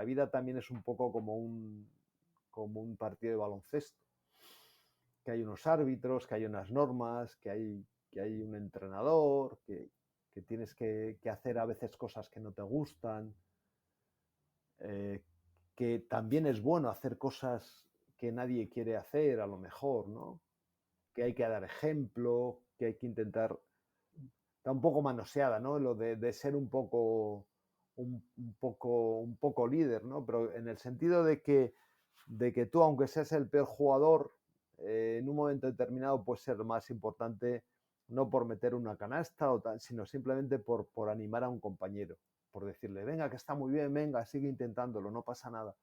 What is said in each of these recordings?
La vida también es un poco como un partido de baloncesto, que hay unos árbitros, que hay unas normas, que hay un entrenador, que tienes que hacer a veces cosas que no te gustan, que también es bueno hacer cosas que nadie quiere hacer, a lo mejor, ¿no? Que hay que dar ejemplo, que hay que intentar... Está un poco manoseada, ¿no? Lo de ser un poco líder, ¿no? Pero en el sentido de que tú, aunque seas el peor jugador, en un momento determinado puedes ser más importante, no por meter una canasta o tal, sino simplemente por animar a un compañero, por decirle, venga, que está muy bien, venga, sigue intentándolo, no pasa nada.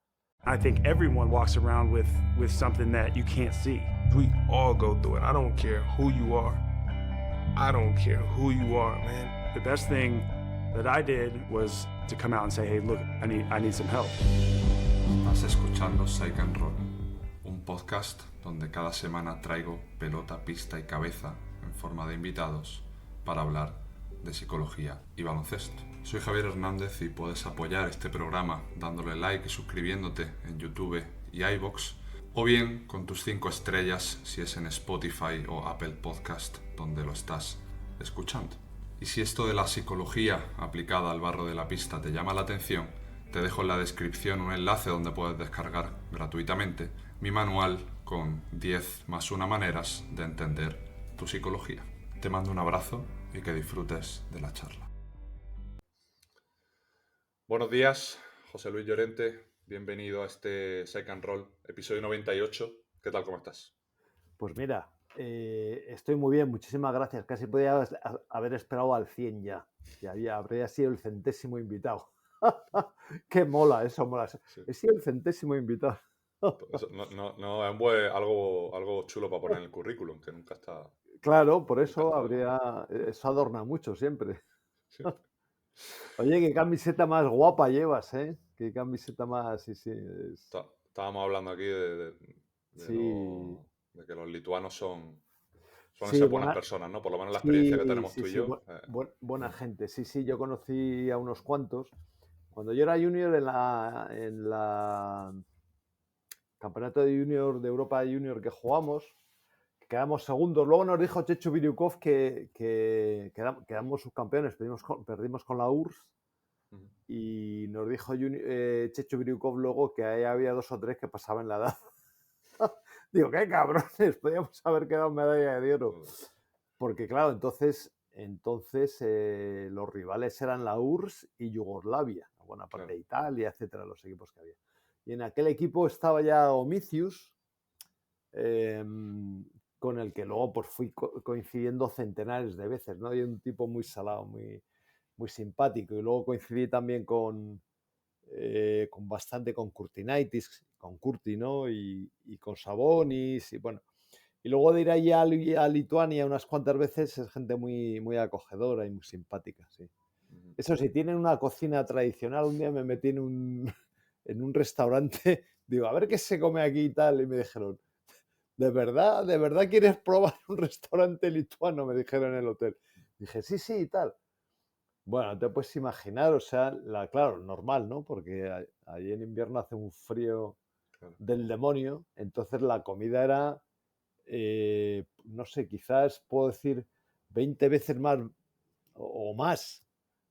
I think everyone walks around with something that you can't see. We all go through it. I don't care who you are. I don't care who you are, man. The best thing that I did was to come out and say, hey, look, I need some help. Estás escuchando Psych and Roll, un podcast donde cada semana traigo pelota, pista y cabeza en forma de invitados para hablar de psicología y baloncesto. Soy Javier Hernández y puedes apoyar este programa dándole like y suscribiéndote en YouTube y iVoox, o bien con tus 5 estrellas si es en Spotify o Apple Podcast donde lo estás escuchando. Y si esto de la psicología aplicada al barro de la pista te llama la atención, te dejo en la descripción un enlace donde puedes descargar gratuitamente mi manual con 10 más 1 maneras de entender tu psicología. Te mando un abrazo y que disfrutes de la charla. Buenos días, José Luis Llorente. Bienvenido a este Psych and Roll, episodio 98. ¿Qué tal? ¿Cómo estás? Pues mira, estoy muy bien, muchísimas gracias. Casi podía haber esperado al 100 ya. Habría sido el 100º invitado. Qué mola, eso mola. Sí. He sido el 100º invitado. Eso no es algo chulo para poner en el currículum, que nunca está... Claro, por eso está... eso adorna mucho siempre. Siempre. Oye, qué camiseta más guapa llevas, ¿eh? Qué camiseta más, sí. Estábamos hablando aquí de que los lituanos suelen ser buenas personas, ¿no? Por lo menos la experiencia que tenemos tú y yo. Buena gente. Sí, yo conocí a unos cuantos. Cuando yo era junior en la campeonato de junior de Europa Junior que jugamos, quedamos segundos. Luego nos dijo Chechu Biriukov que quedamos subcampeones, perdimos con la URSS. Y nos dijo Chechu Biriukov luego que ahí había 2 o 3 que pasaban la edad. Digo, qué cabrones, podíamos haber quedado medalla de oro. Porque claro, entonces los rivales eran la URSS y Yugoslavia, buena parte de Italia, etcétera, los equipos que había. Y en aquel equipo estaba ya Omicius, con el que luego pues fui coincidiendo centenares de veces, ¿no? Y un tipo muy salado, muy, muy simpático. Y luego coincidí también con bastante con Kurtinaitis, con Kurti, ¿no? Y con Sabonis, y bueno. Y luego de ir allí a Lituania unas cuantas veces es gente muy, muy acogedora y muy simpática, sí. Eso sí, tienen una cocina tradicional. Un día me metí en un restaurante, digo, a ver qué se come aquí y tal, y me dijeron, ¿de verdad quieres probar un restaurante lituano? Me dijeron en el hotel. Dije, sí, y tal. Bueno, te puedes imaginar, o sea, claro, normal, ¿no? Porque allí en invierno hace un frío del demonio, entonces la comida era, no sé, quizás puedo decir 20 veces más o más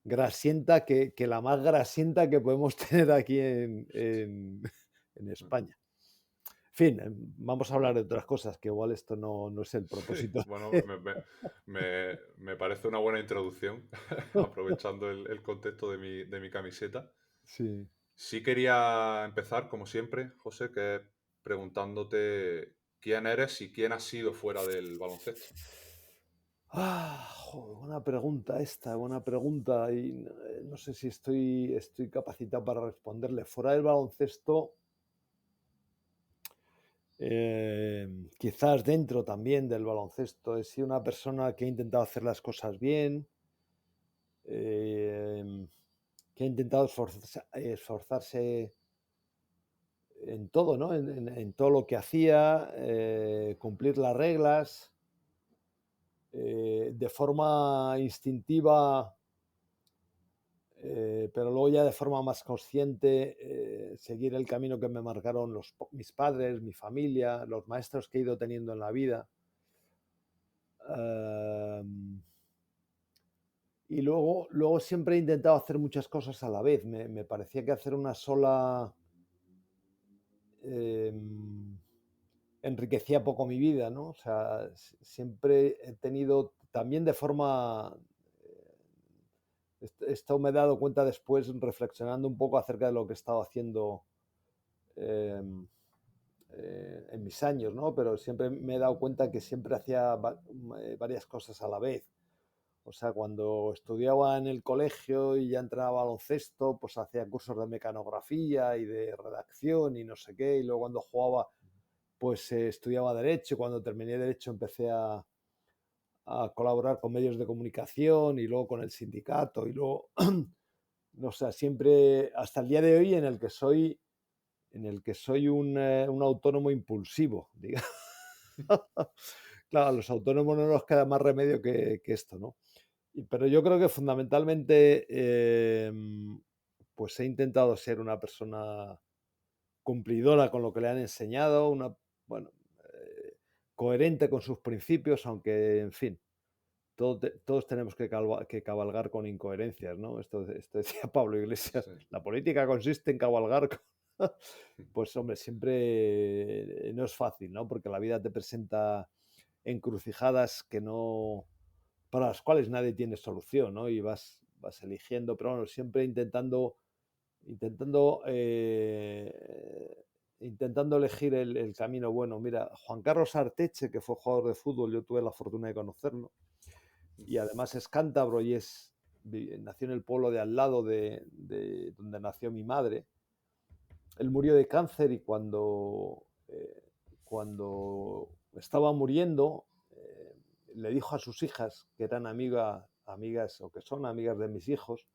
grasienta que la más grasienta que podemos tener aquí en España. En fin, vamos a hablar de otras cosas, que igual esto no es el propósito. Sí, bueno, me parece una buena introducción, aprovechando el contexto de mi camiseta. Sí. Sí quería empezar, como siempre, José, que es preguntándote quién eres y quién has sido fuera del baloncesto. Joder, buena pregunta. Y no sé si estoy capacitado para responderle. Fuera del baloncesto, quizás dentro también del baloncesto, he sido una persona que ha intentado hacer las cosas bien, que ha intentado esforzarse en todo, ¿no? En todo lo que hacía, cumplir las reglas, de forma instintiva. pero luego ya de forma más consciente seguir el camino que me marcaron mis padres, mi familia, los maestros que he ido teniendo en la vida. Y luego siempre he intentado hacer muchas cosas a la vez. Me parecía que hacer una sola enriquecía poco mi vida, ¿no? O sea, siempre he tenido también de forma... Esto me he dado cuenta después reflexionando un poco acerca de lo que he estado haciendo en mis años, ¿no? Pero siempre me he dado cuenta que siempre hacía varias cosas a la vez. O sea, cuando estudiaba en el colegio y ya entraba a baloncesto, pues hacía cursos de mecanografía y de redacción y no sé qué. Y luego cuando jugaba, pues estudiaba Derecho. Cuando terminé Derecho empecé a colaborar con medios de comunicación y luego con el sindicato. Y luego, no sé, siempre, hasta el día de hoy, en el que soy un autónomo impulsivo, digamos. Claro, a los autónomos no nos queda más remedio que esto, ¿no? Pero yo creo que fundamentalmente pues he intentado ser una persona cumplidora con lo que le han enseñado, coherente con sus principios, aunque, en fin, todos tenemos que cabalgar con incoherencias, ¿no? Esto decía Pablo Iglesias. Sí. La política consiste en cabalgar con... Pues, hombre, siempre no es fácil, ¿no? Porque la vida te presenta encrucijadas para las cuales nadie tiene solución, ¿no? Y vas eligiendo, pero bueno, siempre intentando elegir el camino bueno. Mira, Juan Carlos Arteche, que fue jugador de fútbol, yo tuve la fortuna de conocerlo, y además es cántabro y nació en el pueblo de al lado de donde nació mi madre. Él murió de cáncer y cuando estaba muriendo, le dijo a sus hijas, que eran amigas o que son amigas de mis hijos,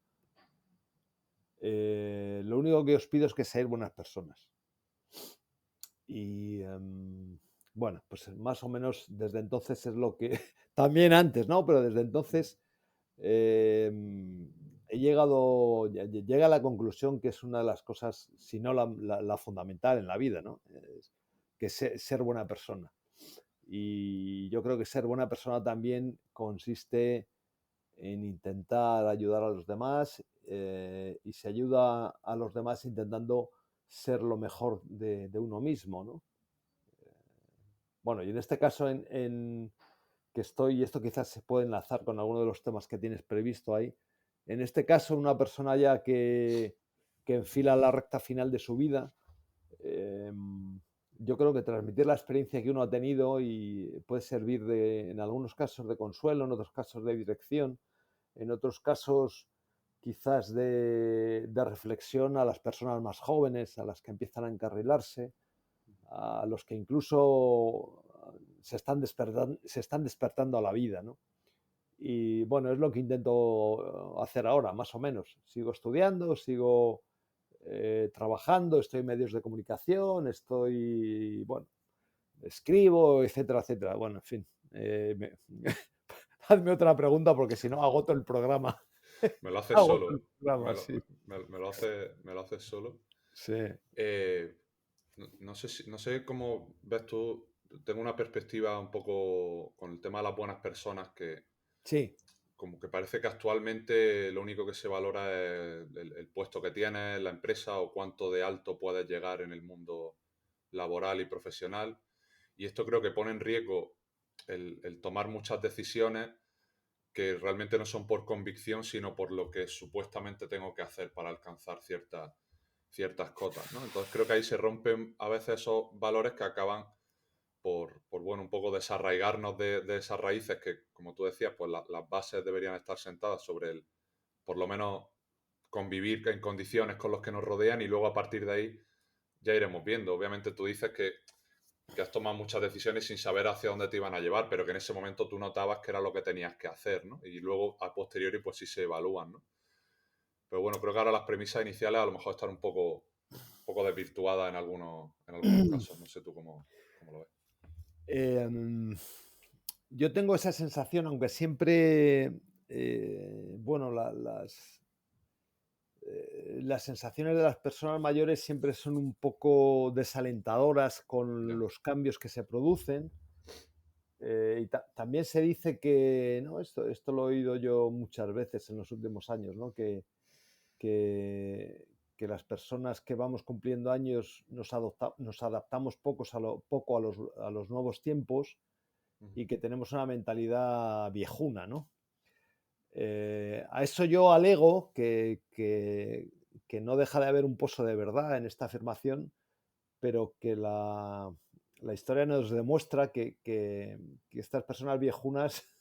lo único que os pido es que seáis buenas personas. Y bueno, pues más o menos desde entonces es lo que... También antes, ¿no? Pero desde entonces llegué a la conclusión que es una de las cosas, si no la fundamental en la vida, ¿no? Que es ser buena persona. Y yo creo que ser buena persona también consiste en intentar ayudar a los demás y se ayuda a los demás intentando ser lo mejor de uno mismo, ¿no? Bueno, y en este caso que estoy, y esto quizás se puede enlazar con alguno de los temas que tienes previsto ahí, en este caso una persona ya que enfila la recta final de su vida, yo creo que transmitir la experiencia que uno ha tenido y puede servir en algunos casos de consuelo, en otros casos de dirección, en otros casos quizás de reflexión a las personas más jóvenes, a las que empiezan a encarrilarse, a los que incluso se están despertando a la vida, ¿no? Y bueno, es lo que intento hacer ahora, más o menos. Sigo estudiando, sigo trabajando, estoy en medios de comunicación, bueno, escribo, etcétera, etcétera. Bueno, en fin. Hazme otra pregunta porque si no agoto el programa. Me lo haces Agoto solo. el programa, sí. Me lo haces solo. Sí. No sé cómo ves tú. Tengo una perspectiva un poco con el tema de las buenas personas que Sí. como que parece que actualmente lo único que se valora es el puesto que tienes, la empresa o cuánto de alto puedes llegar en el mundo laboral y profesional. Y esto creo que pone en riesgo el tomar muchas decisiones que realmente no son por convicción, sino por lo que supuestamente tengo que hacer para alcanzar ciertas cotas, ¿no? Entonces creo que ahí se rompen a veces esos valores que acaban por bueno, un poco desarraigarnos de esas raíces que, como tú decías, pues las bases deberían estar sentadas sobre por lo menos, convivir en condiciones con los que nos rodean y luego a partir de ahí ya iremos viendo. Obviamente tú dices que has tomado muchas decisiones sin saber hacia dónde te iban a llevar, pero que en ese momento tú notabas que era lo que tenías que hacer, ¿no? Y luego a posteriori pues sí se evalúan, ¿no? Pero bueno, creo que ahora las premisas iniciales a lo mejor están un poco desvirtuadas en algunos casos. No sé tú cómo lo ves. Yo tengo esa sensación, aunque siempre, bueno, las sensaciones de las personas mayores siempre son un poco desalentadoras con Ya. los cambios que se producen. Y también se dice que, ¿no? Esto lo he oído yo muchas veces en los últimos años, ¿no? Que, que las personas que vamos cumpliendo años nos adaptamos poco a los nuevos tiempos y que tenemos una mentalidad viejuna, ¿no? A eso yo alego que no deja de haber un pozo de verdad en esta afirmación, pero que la historia nos demuestra que estas personas viejunas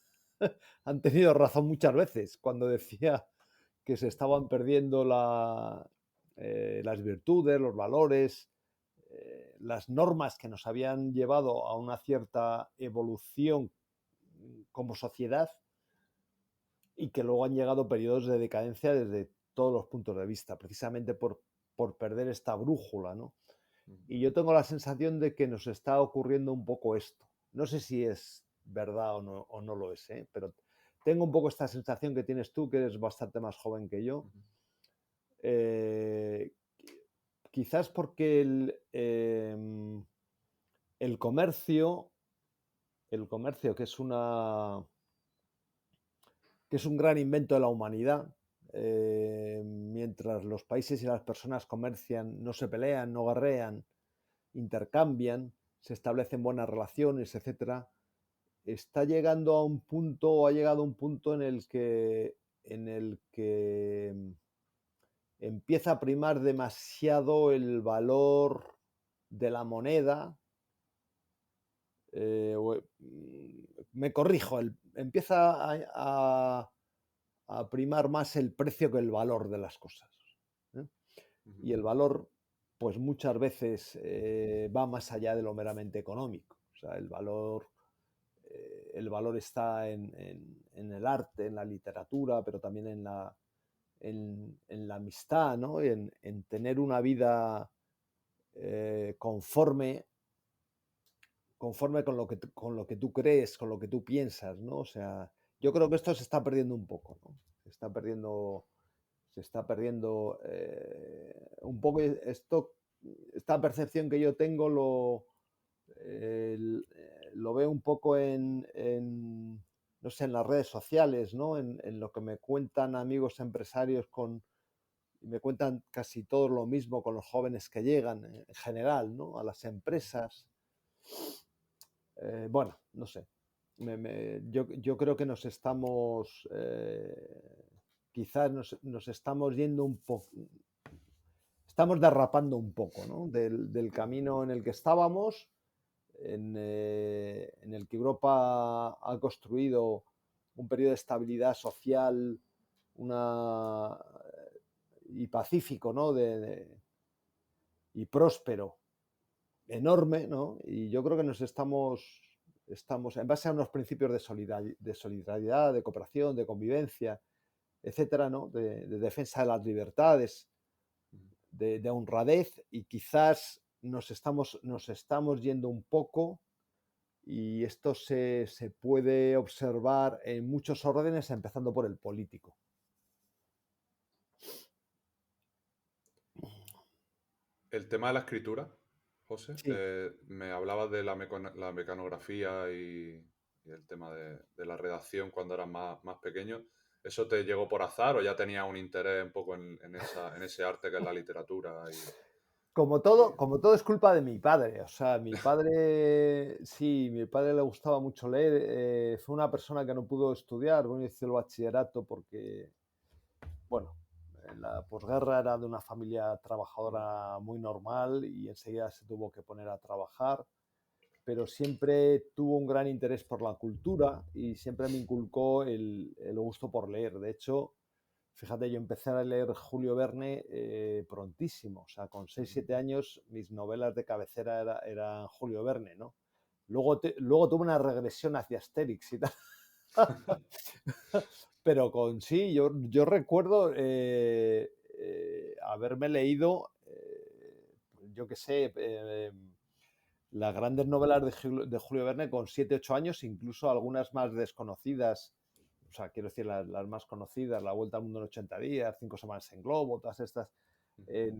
han tenido razón muchas veces cuando decía que se estaban perdiendo las virtudes, los valores, las normas que nos habían llevado a una cierta evolución como sociedad y que luego han llegado periodos de decadencia desde todos los puntos de vista, precisamente por perder esta brújula, ¿no? Y yo tengo la sensación de que nos está ocurriendo un poco esto. No sé si es verdad o no lo es, ¿eh? Pero tengo un poco esta sensación que tienes tú, que eres bastante más joven que yo. Quizás porque el comercio, que es un gran invento de la humanidad, mientras los países y las personas comercian, no se pelean, no guerrean, intercambian, se establecen buenas relaciones, etcétera, está llegando a un punto, o ha llegado a un punto en el que empieza a primar demasiado el valor de la moneda. Me corrijo, empieza a primar más el precio que el valor de las cosas, ¿eh? Y el valor, pues muchas veces va más allá de lo meramente económico. O sea, el valor está en el arte, en la literatura, pero también en la amistad, ¿no? En tener una vida conforme con lo que tú crees, con lo que tú piensas, ¿no? O sea, yo creo que esto se está perdiendo un poco, ¿no? Se está perdiendo un poco esta percepción que yo tengo lo veo un poco no sé, en las redes sociales, ¿no? En lo que me cuentan amigos empresarios y me cuentan casi todo lo mismo con los jóvenes que llegan en general, ¿no? A las empresas. Bueno, no sé. Yo creo que nos estamos, quizás nos estamos yendo un poco, estamos derrapando un poco, ¿no? Del camino en el que estábamos, en el que Europa ha construido un periodo de estabilidad social y pacífico, ¿no? Y próspero, enorme, ¿no? Y yo creo que nos estamos en base a unos principios de solidaridad, de cooperación, de convivencia, etcétera, ¿no? De defensa de las libertades, de honradez, y quizás nos estamos yendo un poco, y esto se puede observar en muchos órdenes, empezando por el político. El tema de la escritura, José, Sí. me hablabas de la mecanografía y el tema de la redacción cuando eras más pequeño. ¿Eso te llegó por azar o ya tenías un interés un poco en ese arte que es la literatura? Como todo es culpa de mi padre. O sea, mi padre le gustaba mucho leer. Fue una persona que no pudo estudiar, bueno, hizo el bachillerato porque, bueno, en la posguerra era de una familia trabajadora muy normal y enseguida se tuvo que poner a trabajar, pero siempre tuvo un gran interés por la cultura y siempre me inculcó el gusto por leer. De hecho, fíjate, yo empecé a leer Julio Verne prontísimo. O sea, con 6-7 años mis novelas de cabecera eran Julio Verne, ¿no? Luego tuve una regresión hacia Asterix y tal. Pero yo recuerdo haberme leído, yo qué sé, las grandes novelas de Julio Verne con 7-8 años, incluso algunas más desconocidas, o sea, quiero decir, las más conocidas, La Vuelta al Mundo en 80 días, 5 semanas en globo, todas estas.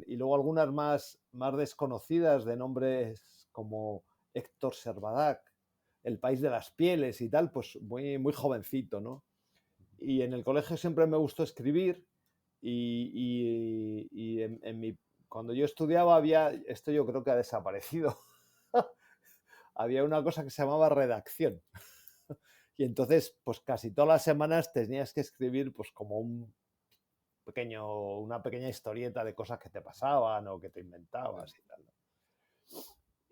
Y luego algunas más desconocidas de nombres como Héctor Servadac, El País de las Pieles y tal, pues muy, muy jovencito, ¿no? Y en el colegio siempre me gustó escribir y cuando yo estudiaba había, esto yo creo que ha desaparecido, había una cosa que se llamaba redacción. Y entonces, pues casi todas las semanas tenías que escribir pues como una pequeña historieta de cosas que te pasaban o que te inventabas y tal.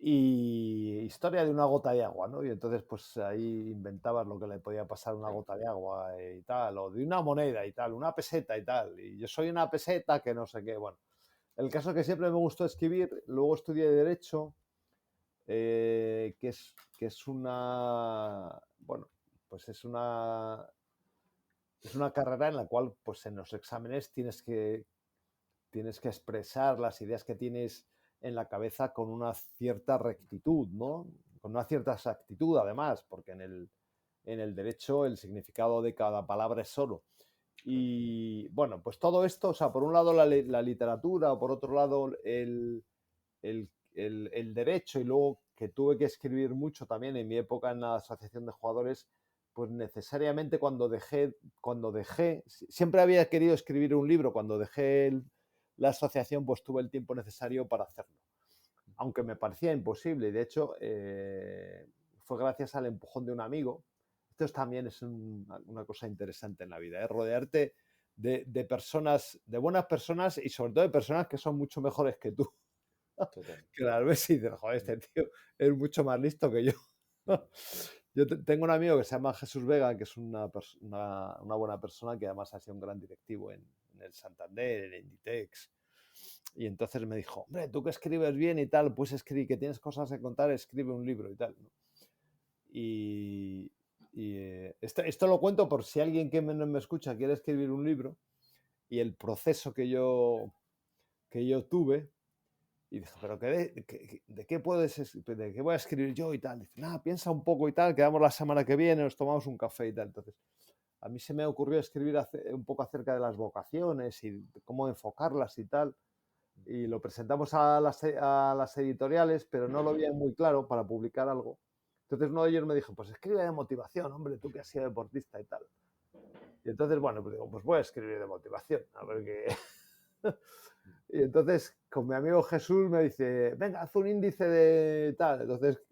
Y historia de una gota de agua, ¿no? Y entonces pues ahí inventabas lo que le podía pasar a una gota de agua y tal, o de una moneda y tal, una peseta y tal. Y yo soy una peseta que no sé qué. Bueno, el caso es que siempre me gustó escribir, luego estudié Derecho, que es una, bueno, pues es una carrera en la cual pues en los exámenes tienes que expresar las ideas que tienes en la cabeza con una cierta rectitud, ¿no? Con una cierta exactitud, además, porque en el derecho el significado de cada palabra es solo. Y bueno, pues todo esto, o sea, por un lado la literatura, o por otro lado el derecho, y luego que tuve que escribir mucho también en mi época en la asociación de jugadores, pues necesariamente cuando dejé, siempre había querido escribir un libro, cuando dejé la asociación pues tuve el tiempo necesario para hacerlo, aunque me parecía imposible. De hecho, fue gracias al empujón de un amigo. Esto también es una cosa interesante en la vida, rodearte de personas, de buenas personas y sobre todo de personas que son mucho mejores que tú. Total. Que las ves y dices, joder, este tío es mucho más listo que yo. Yo tengo un amigo que se llama Jesús Vega, que es una buena persona, que además ha sido un gran directivo en el Santander, en Inditex. Y entonces me dijo, hombre, tú que escribes bien y tal, pues escribe, que tienes cosas que contar, escribe un libro y tal, ¿no? Y esto lo cuento por si alguien que me escucha quiere escribir un libro, y el proceso que yo tuve. Y dije, ¿pero de qué voy a escribir yo y tal? Dice, nada, piensa un poco y tal, quedamos la semana que viene, nos tomamos un café y tal. Entonces, a mí se me ocurrió escribir un poco acerca de las vocaciones y cómo enfocarlas y tal. Y lo presentamos a las editoriales, pero no lo veían muy claro para publicar algo. Entonces uno de ellos me dijo, pues escribe de motivación, hombre, tú que has sido deportista y tal. Y entonces, bueno, pues digo, pues voy a escribir de motivación, a ver qué... Y entonces, con mi amigo Jesús me dice, venga, haz un índice de tal. Entonces,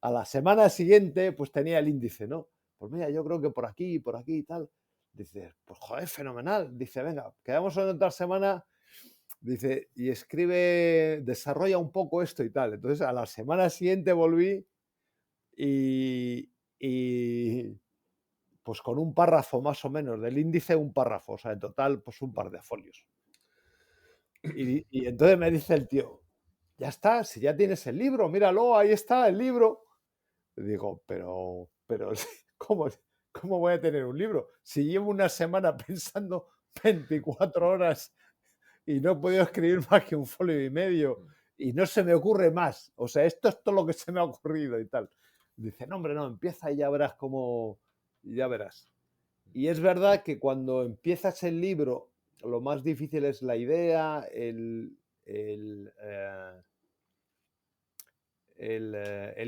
a la semana siguiente, pues tenía el índice, ¿no? Pues mira, yo creo que por aquí y tal. Dice, pues joder, fenomenal. Dice, venga, quedamos en otra semana. Dice, y escribe, desarrolla un poco esto y tal. Entonces, a la semana siguiente volví y pues con un párrafo más o menos del índice, un párrafo. O sea, en total, pues un par de folios. Y entonces me dice el tío, ya está, si ya tienes el libro, míralo, ahí está el libro. Y digo, pero ¿cómo voy a tener un libro? Si llevo una semana pensando 24 horas y no he podido escribir más que un folio y medio y no se me ocurre más. O sea, esto es todo lo que se me ha ocurrido y tal. Dice, no, hombre, no, empieza y ya verás cómo, ya verás. Y es verdad que cuando empiezas el libro, lo más difícil es la idea, el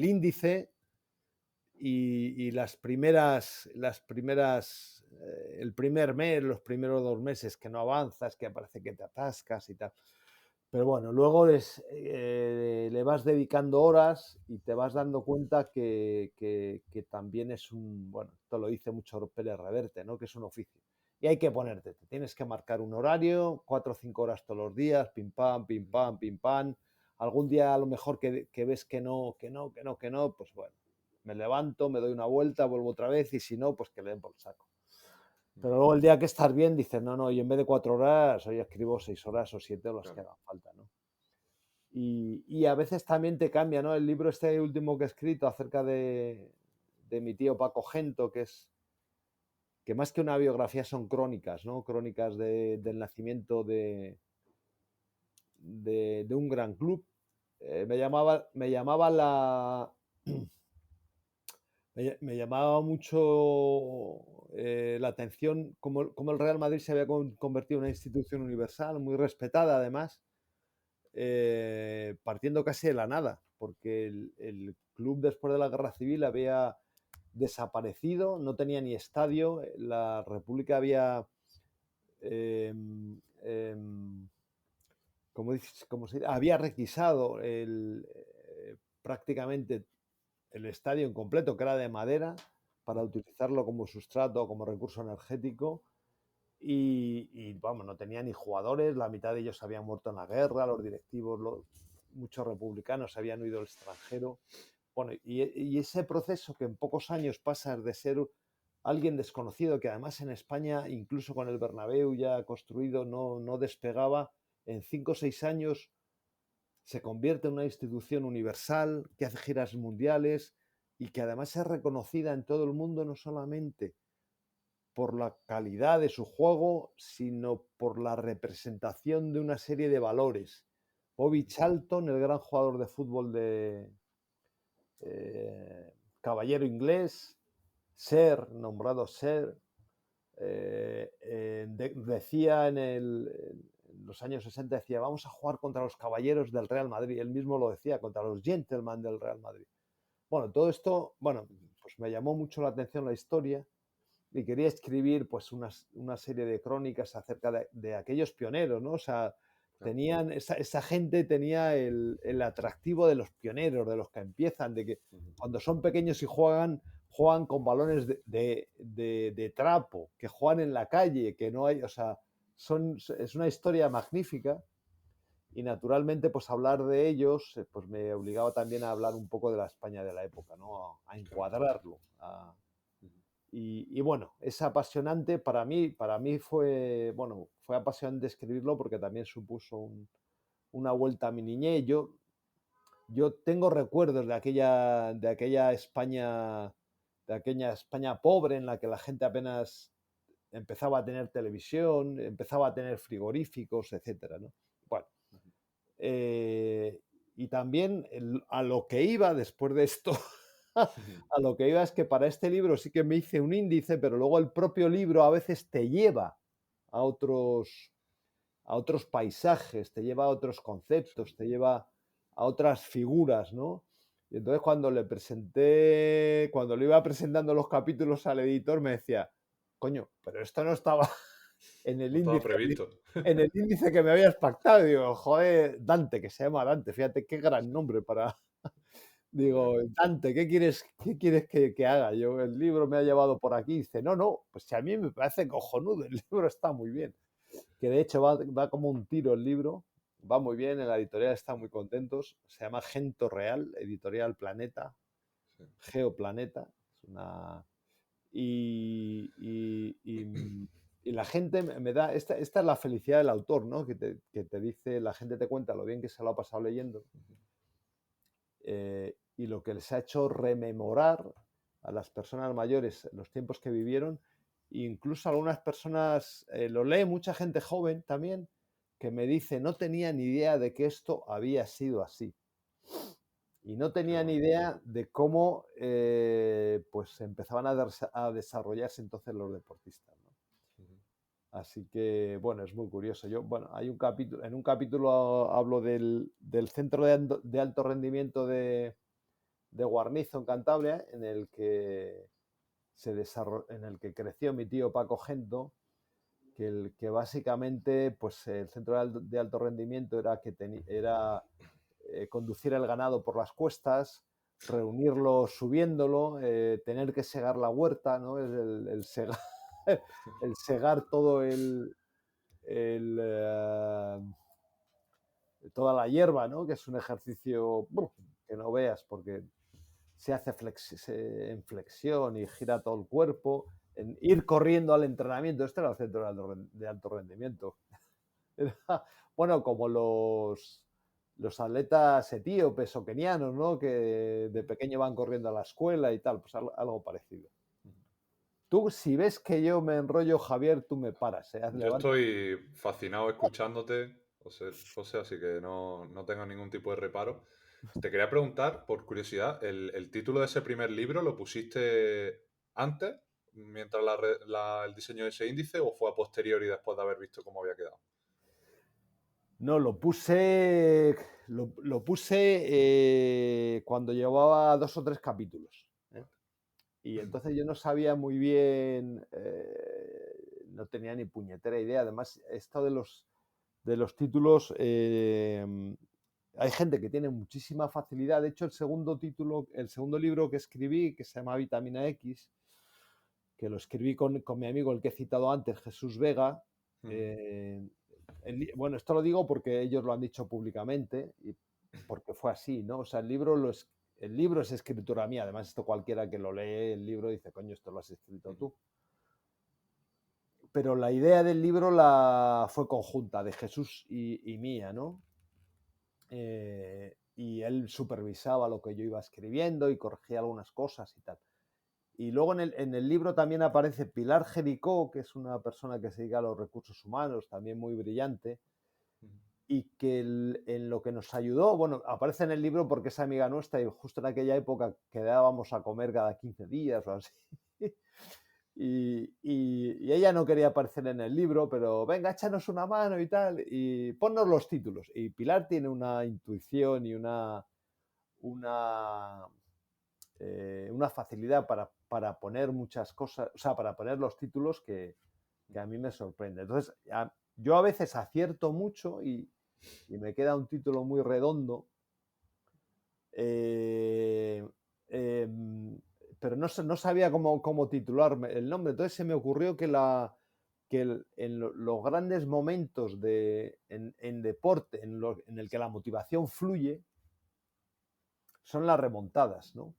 índice y el primer mes, los primeros 2 meses que no avanzas, que parece que te atascas y tal. Pero bueno, luego le vas dedicando horas y te vas dando cuenta que también es bueno, esto lo dice mucho Pérez Reverte, ¿no? Que es un oficio. Y hay que ponerte, te tienes que marcar un horario, 4 o 5 horas todos los días, pim pam, pim pam, pim pam. Algún día a lo mejor que ves que no, pues bueno, me levanto, me doy una vuelta, vuelvo otra vez y si no, pues que le den por el saco. Pero luego el día que estás bien dices, no, y en vez de 4 horas, hoy escribo 6 horas o 7 o las que hagan falta, ¿no? Y a veces también te cambia, ¿no? El libro este último que he escrito acerca de mi tío Paco Gento, que más que una biografía son crónicas, ¿no? Crónicas del nacimiento de un gran club. Me llamaba mucho la atención, como el Real Madrid se había convertido en una institución universal, muy respetada además, partiendo casi de la nada, porque el club después de la Guerra Civil había desaparecido, no tenía ni estadio, la República había, había requisado prácticamente el estadio en completo, que era de madera, para utilizarlo como sustrato, como recurso energético. Y vamos, no tenía ni jugadores, la mitad de ellos habían muerto en la guerra, los directivos, muchos republicanos habían huido al extranjero. Bueno, y ese proceso que en pocos años pasa de ser alguien desconocido, que además en España, incluso con el Bernabéu ya construido, no despegaba, en 5 o 6 años se convierte en una institución universal que hace giras mundiales y que además es reconocida en todo el mundo, no solamente por la calidad de su juego, sino por la representación de una serie de valores. Bobby Charlton, el gran jugador de fútbol de caballero inglés, nombrado Sir, decía en los años 60, decía, vamos a jugar contra los caballeros del Real Madrid. Él mismo lo decía, contra los gentlemen del Real Madrid. Bueno, todo esto, pues me llamó mucho la atención la historia y quería escribir pues una serie de crónicas acerca de aquellos pioneros, ¿no? O sea, tenían, esa gente tenía el atractivo de los pioneros, de los que empiezan, de que cuando son pequeños y juegan con balones de trapo, que juegan en la calle, que no hay, o sea, es una historia magnífica. Y naturalmente, pues hablar de ellos, pues me obligaba también a hablar un poco de la España de la época, ¿no? A encuadrarlo. Y bueno, es apasionante para mí fue apasionante escribirlo porque también supuso una vuelta a mi niñez. Yo tengo recuerdos de aquella España pobre en la que la gente apenas empezaba a tener televisión, empezaba a tener frigoríficos, etcétera, ¿no? Bueno, y también a lo que iba después de esto, a lo que iba es que para este libro sí que me hice un índice, pero luego el propio libro a veces te lleva a otros paisajes, te lleva a otros conceptos, te lleva a otras figuras, ¿no? Y entonces cuando le iba presentando los capítulos al editor, me decía, coño, pero esto no estaba en el índice. Estaba previsto. En el índice que me habías pactado. Digo, joder, Dante, que se llama Dante, fíjate qué gran nombre para... Digo, Dante, ¿qué quieres que haga? El libro me ha llevado por aquí. Dice, no, pues si a mí me parece cojonudo, el libro está muy bien. Que de hecho va como un tiro el libro, va muy bien, en la editorial están muy contentos. Se llama Gento Real, editorial Planeta, Geoplaneta. Es una... Y la gente me da, esta es la felicidad del autor, ¿no? Que te dice, la gente te cuenta lo bien que se lo ha pasado leyendo. Y lo que les ha hecho rememorar a las personas mayores los tiempos que vivieron. Incluso algunas personas, lo lee mucha gente joven también, que me dice, no tenía ni idea de que esto había sido así. Y no tenía ni idea de cómo pues empezaban a desarrollarse entonces los deportistas, ¿no? Así que, bueno, es muy curioso. Hay en un capítulo hablo del centro de alto rendimiento de Guarnizo, en Cantabria, en el que creció mi tío Paco Gento, que básicamente pues el centro de alto rendimiento era conducir el ganado por las cuestas, reunirlo subiéndolo, tener que segar la huerta, ¿no? El segar, el segar todo toda la hierba, ¿no? Que es un ejercicio que no veas porque se hace en flexión y gira todo el cuerpo. En ir corriendo al entrenamiento, este era el centro de alto rendimiento. Bueno, como los atletas etíopes o kenianos, ¿no? Que de pequeño van corriendo a la escuela y tal, pues algo parecido. Tú, si ves que yo me enrollo, Javier, tú me paras. Yo estoy fascinado escuchándote, José, así que no tengo ningún tipo de reparo. Te quería preguntar, por curiosidad, ¿el título de ese primer libro lo pusiste antes mientras el diseño de ese índice o fue a posteriori después de haber visto cómo había quedado? No, lo puse cuando llevaba 2 o 3 capítulos, ¿eh? Y entonces yo no sabía muy bien, no tenía ni puñetera idea. Además, esto de los títulos, hay gente que tiene muchísima facilidad. De hecho, el segundo libro que escribí, que se llama Vitamina X, que lo escribí con mi amigo, el que he citado antes, Jesús Vega. Bueno, esto lo digo porque ellos lo han dicho públicamente y porque fue así, ¿no? O sea, el libro es escritura mía. Además, esto cualquiera que lo lee el libro dice, coño, esto lo has escrito tú. Pero la idea del libro fue conjunta, de Jesús y mía, ¿no? Y él supervisaba lo que yo iba escribiendo y corregía algunas cosas y tal. Y luego en el libro también aparece Pilar Jericó, que es una persona que se dedica a los recursos humanos, también muy brillante, y que en lo que nos ayudó, bueno, aparece en el libro porque es amiga nuestra y justo en aquella época quedábamos a comer cada 15 días o así. Y ella no quería aparecer en el libro, pero venga, échanos una mano y tal, y ponnos los títulos. Y Pilar tiene una intuición y una facilidad para poner muchas cosas, o sea, para poner los títulos que a mí me sorprende. Entonces, yo a veces acierto mucho y me queda un título muy redondo, pero no sabía cómo titularme el nombre. Entonces se me ocurrió que en los grandes momentos en deporte, en el que la motivación fluye, son las remontadas, ¿no?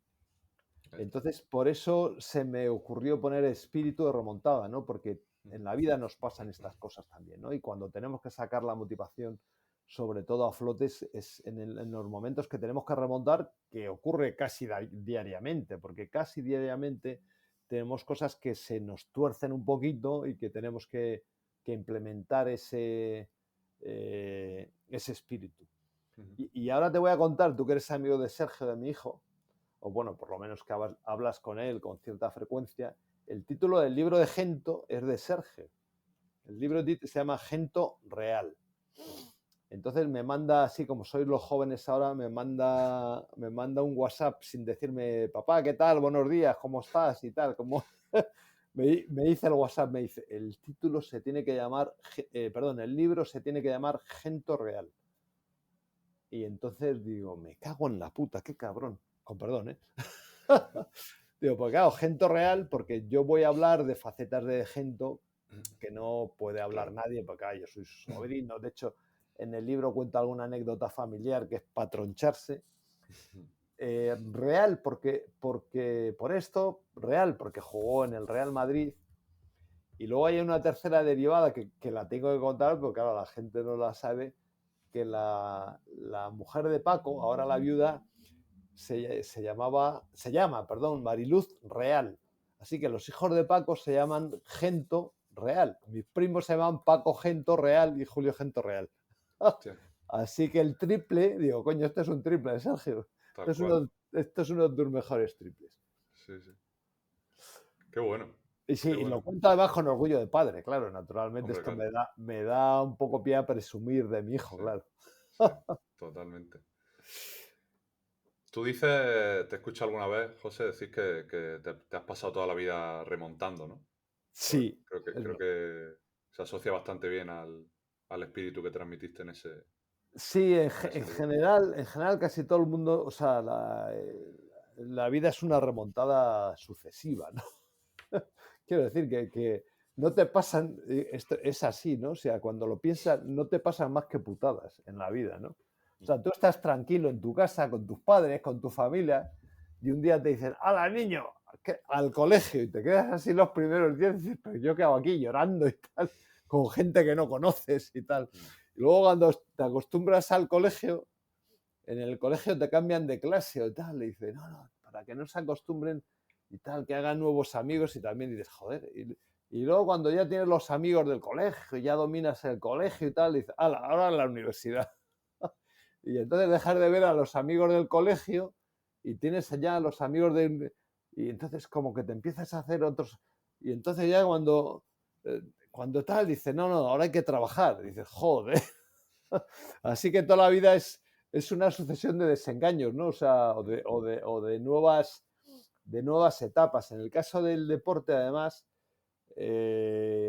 Entonces, por eso se me ocurrió poner espíritu de remontada, ¿no? Porque en la vida nos pasan estas cosas también, ¿no? Y cuando tenemos que sacar la motivación, sobre todo a flotes, es en los momentos que tenemos que remontar, que ocurre casi diariamente, porque casi diariamente tenemos cosas que se nos tuercen un poquito y que tenemos que implementar ese espíritu. Y ahora te voy a contar, tú que eres amigo de Sergio, de mi hijo, o bueno, por lo menos que hablas con él con cierta frecuencia, el título del libro de Gento es de Sergio. El libro se llama Gento Real. Entonces me manda, así como sois los jóvenes ahora, me manda un WhatsApp sin decirme, papá, ¿qué tal? Buenos días, ¿cómo estás? Y tal, me dice el WhatsApp, me dice, el título se tiene que llamar, el libro se tiene que llamar Gento Real. Y entonces digo, me cago en la puta, qué cabrón. Con perdón, ¿eh? Digo, pues claro, Gento Real, porque yo voy a hablar de facetas de Gento que no puede hablar nadie, porque yo soy su sobrino. De hecho, en el libro cuento alguna anécdota familiar que es para troncharse. Real, porque jugó en el Real Madrid. Y luego hay una tercera derivada que la tengo que contar, porque claro, la gente no la sabe, que la mujer de Paco, ahora la viuda, se llama Mariluz Real. Así que los hijos de Paco se llaman Gento Real. Mis primos se llaman Paco Gento Real y Julio Gento Real. Así que el triple, digo, coño, este es un triple, Sergio. Esto es uno de tus mejores triples. Sí. Qué bueno. Y sí, y lo cuento además con orgullo de padre, claro, naturalmente. Hombre, esto claro. me da un poco pie a presumir de mi hijo, claro. Sí, totalmente. Tú dices, te escucho alguna vez, José, decir que te has pasado toda la vida remontando, ¿no? Sí. Creo que se asocia bastante bien al espíritu que transmitiste en ese. Sí, en general casi todo el mundo, o sea, la vida es una remontada sucesiva, ¿no? Quiero decir que no te pasan, esto es así, ¿no? O sea, cuando lo piensas, no te pasan más que putadas en la vida, ¿no? O sea, tú estás tranquilo en tu casa, con tus padres, con tu familia, y un día te dicen, ¡hala, niño! Al colegio, y te quedas así los primeros días y dices, pero yo qué hago aquí llorando y tal, con gente que no conoces y tal. Y luego cuando te acostumbras al colegio, en el colegio te cambian de clase o tal, y dices, no, para que no se acostumbren y tal, que hagan nuevos amigos, y también dices, joder. Y luego cuando ya tienes los amigos del colegio, ya dominas el colegio y tal, dices, ¡hala, ahora en la universidad! Y entonces dejas de ver a los amigos del colegio y tienes ya a los amigos de... Y entonces como que te empiezas a hacer Y entonces ya cuando tal, dice, no, ahora hay que trabajar. Dice, joder. Así que toda la vida es una sucesión de desengaños, ¿no? O sea, o de nuevas etapas. En el caso del deporte, además,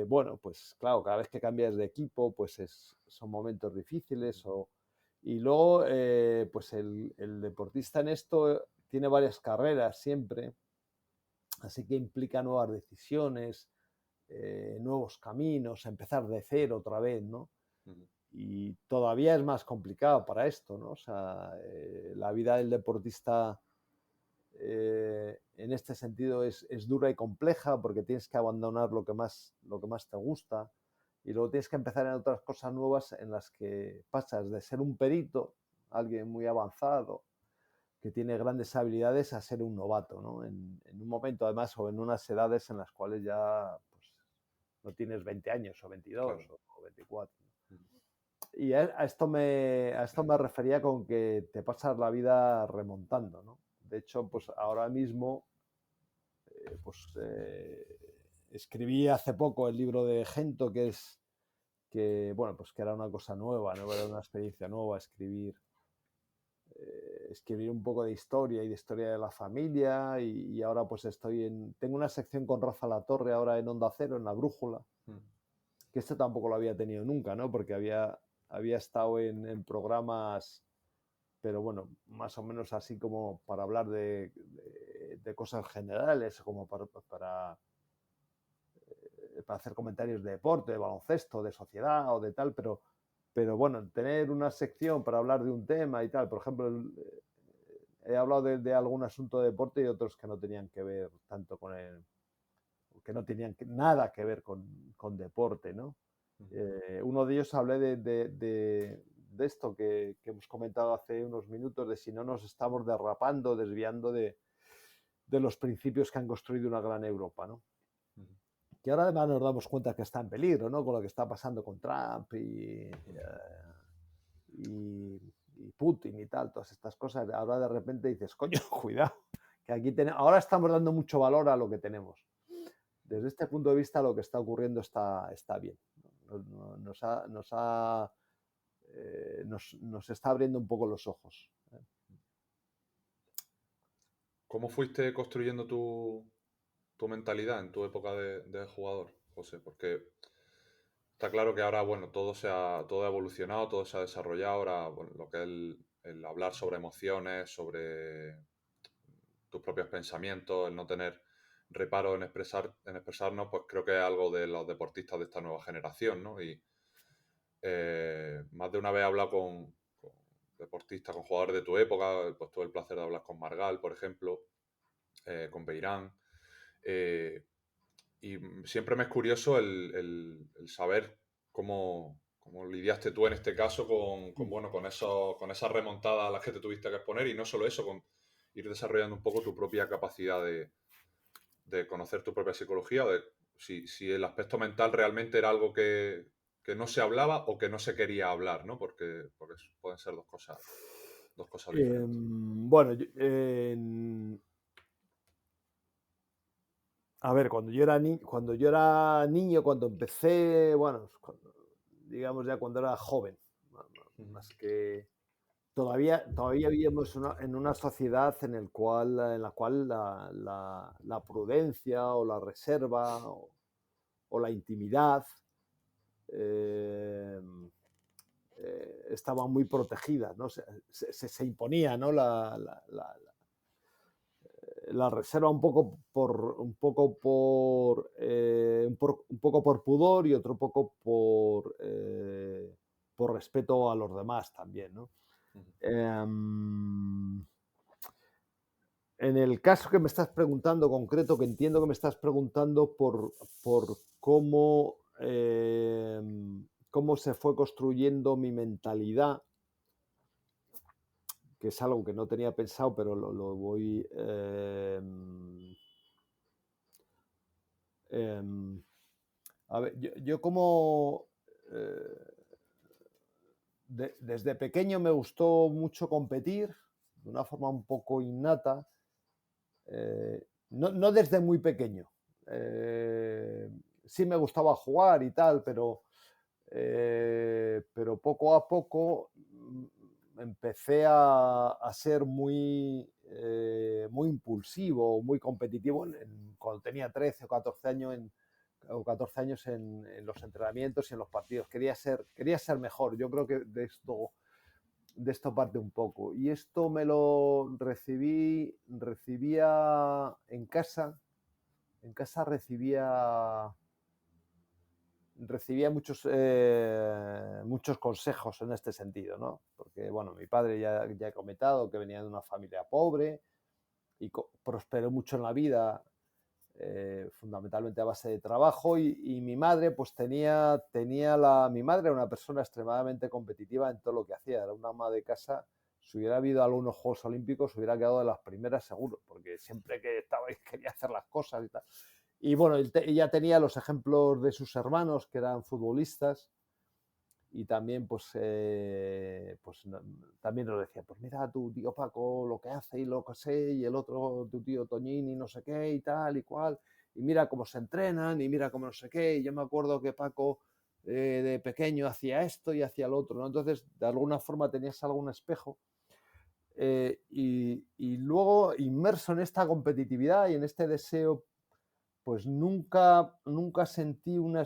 bueno, pues claro, cada vez que cambias de equipo, pues son momentos difíciles. Y luego, pues el deportista en esto tiene varias carreras siempre, así que implica nuevas decisiones, nuevos caminos, empezar de cero otra vez, ¿no? Y todavía es más complicado para esto, ¿no? O sea, la vida del deportista en este sentido es dura y compleja porque tienes que abandonar lo que más te gusta y luego tienes que empezar en otras cosas nuevas en las que pasas de ser un perito, alguien muy avanzado, que tiene grandes habilidades, a ser un novato, ¿no? En un momento, además, o en unas edades en las cuales ya pues, no tienes 20 años o 22 Claro. o 24. Y a esto me refería con que te pasas la vida remontando, ¿no? De hecho, pues ahora mismo, escribí hace poco el libro de Gento, bueno, pues que era una cosa nueva, ¿no? Era una experiencia nueva escribir un poco de historia y de historia de la familia y ahora pues tengo una sección con Rafa Latorre ahora en Onda Cero, en La Brújula, que esto tampoco lo había tenido nunca, ¿no? Porque había estado en programas, pero bueno, más o menos así como para hablar de cosas generales, como para hacer comentarios de deporte, de baloncesto, de sociedad o de tal, pero bueno, tener una sección para hablar de un tema y tal, por ejemplo, he hablado de algún asunto de deporte y otros que no tenían que ver tanto que no tenían nada que ver con deporte, ¿no? Uno de ellos hablé de esto que hemos comentado hace unos minutos, de si no nos estamos derrapando, desviando de los principios que han construido una gran Europa, ¿no? Que ahora además nos damos cuenta que está en peligro, ¿no? Con lo que está pasando con Trump y Putin y tal, todas estas cosas. Ahora de repente dices, coño, cuidado, que aquí ahora estamos dando mucho valor a lo que tenemos. Desde este punto de vista, lo que está ocurriendo está bien. Nos está abriendo un poco los ojos. ¿Cómo fuiste construyendo tu mentalidad en tu época de jugador, José? Porque está claro que ahora, bueno, todo ha evolucionado, todo se ha desarrollado. Ahora, bueno, lo que es el hablar sobre emociones, sobre tus propios pensamientos, el no tener reparo en expresarnos, pues creo que es algo de los deportistas de esta nueva generación, ¿no? Y más de una vez he hablado con deportistas, con jugadores de tu época, pues tuve el placer de hablar con Margal, por ejemplo, con Beirán. Y siempre me es curioso el saber cómo lidiaste tú en este caso con esas remontadas a las que te tuviste que exponer, y no solo eso, con ir desarrollando un poco tu propia capacidad de conocer tu propia psicología, de si el aspecto mental realmente era algo que no se hablaba o que no se quería hablar, ¿no? Porque pueden ser dos cosas diferentes. Bueno, a ver, cuando yo era niño, cuando empecé, bueno, digamos ya cuando era joven, más que todavía vivíamos en una sociedad en la cual la prudencia o la reserva o la intimidad estaban muy protegidas, ¿no? Se imponía, ¿no? La reserva un poco por pudor y otro poco por respeto a los demás también, ¿no? En el caso que me estás preguntando concreto, que entiendo que me estás preguntando por cómo se fue construyendo mi mentalidad, que es algo que no tenía pensado, pero lo voy... a ver, yo como... desde pequeño me gustó mucho competir, de una forma un poco innata. No desde muy pequeño. sí me gustaba jugar y tal, pero poco a poco empecé a ser muy impulsivo, muy competitivo cuando tenía 13 o 14 años en los entrenamientos y en los partidos. Quería ser mejor. Yo creo que de esto parte un poco. Y esto me lo recibía en casa. En casa recibía muchos consejos en este sentido, ¿no? Porque, bueno, mi padre ya he comentado que venía de una familia pobre y prosperó mucho en la vida, fundamentalmente a base de trabajo, y mi madre, pues mi madre era una persona extremadamente competitiva en todo lo que hacía, era una ama de casa. Si hubiera habido algunos Juegos Olímpicos, hubiera quedado de las primeras seguro, porque siempre que estaba ahí quería hacer las cosas y tal. Y bueno, ella tenía los ejemplos de sus hermanos que eran futbolistas, y también también nos decía, pues mira tu tío Paco lo que hace y lo que sé, y el otro tu tío Toñín y no sé qué y tal y cual, y mira cómo se entrenan y mira cómo no sé qué. Y yo me acuerdo que Paco de pequeño hacía esto y hacía lo otro, ¿no? Entonces de alguna forma tenías algún espejo. Y luego, inmerso en esta competitividad y en este deseo, pues nunca sentí una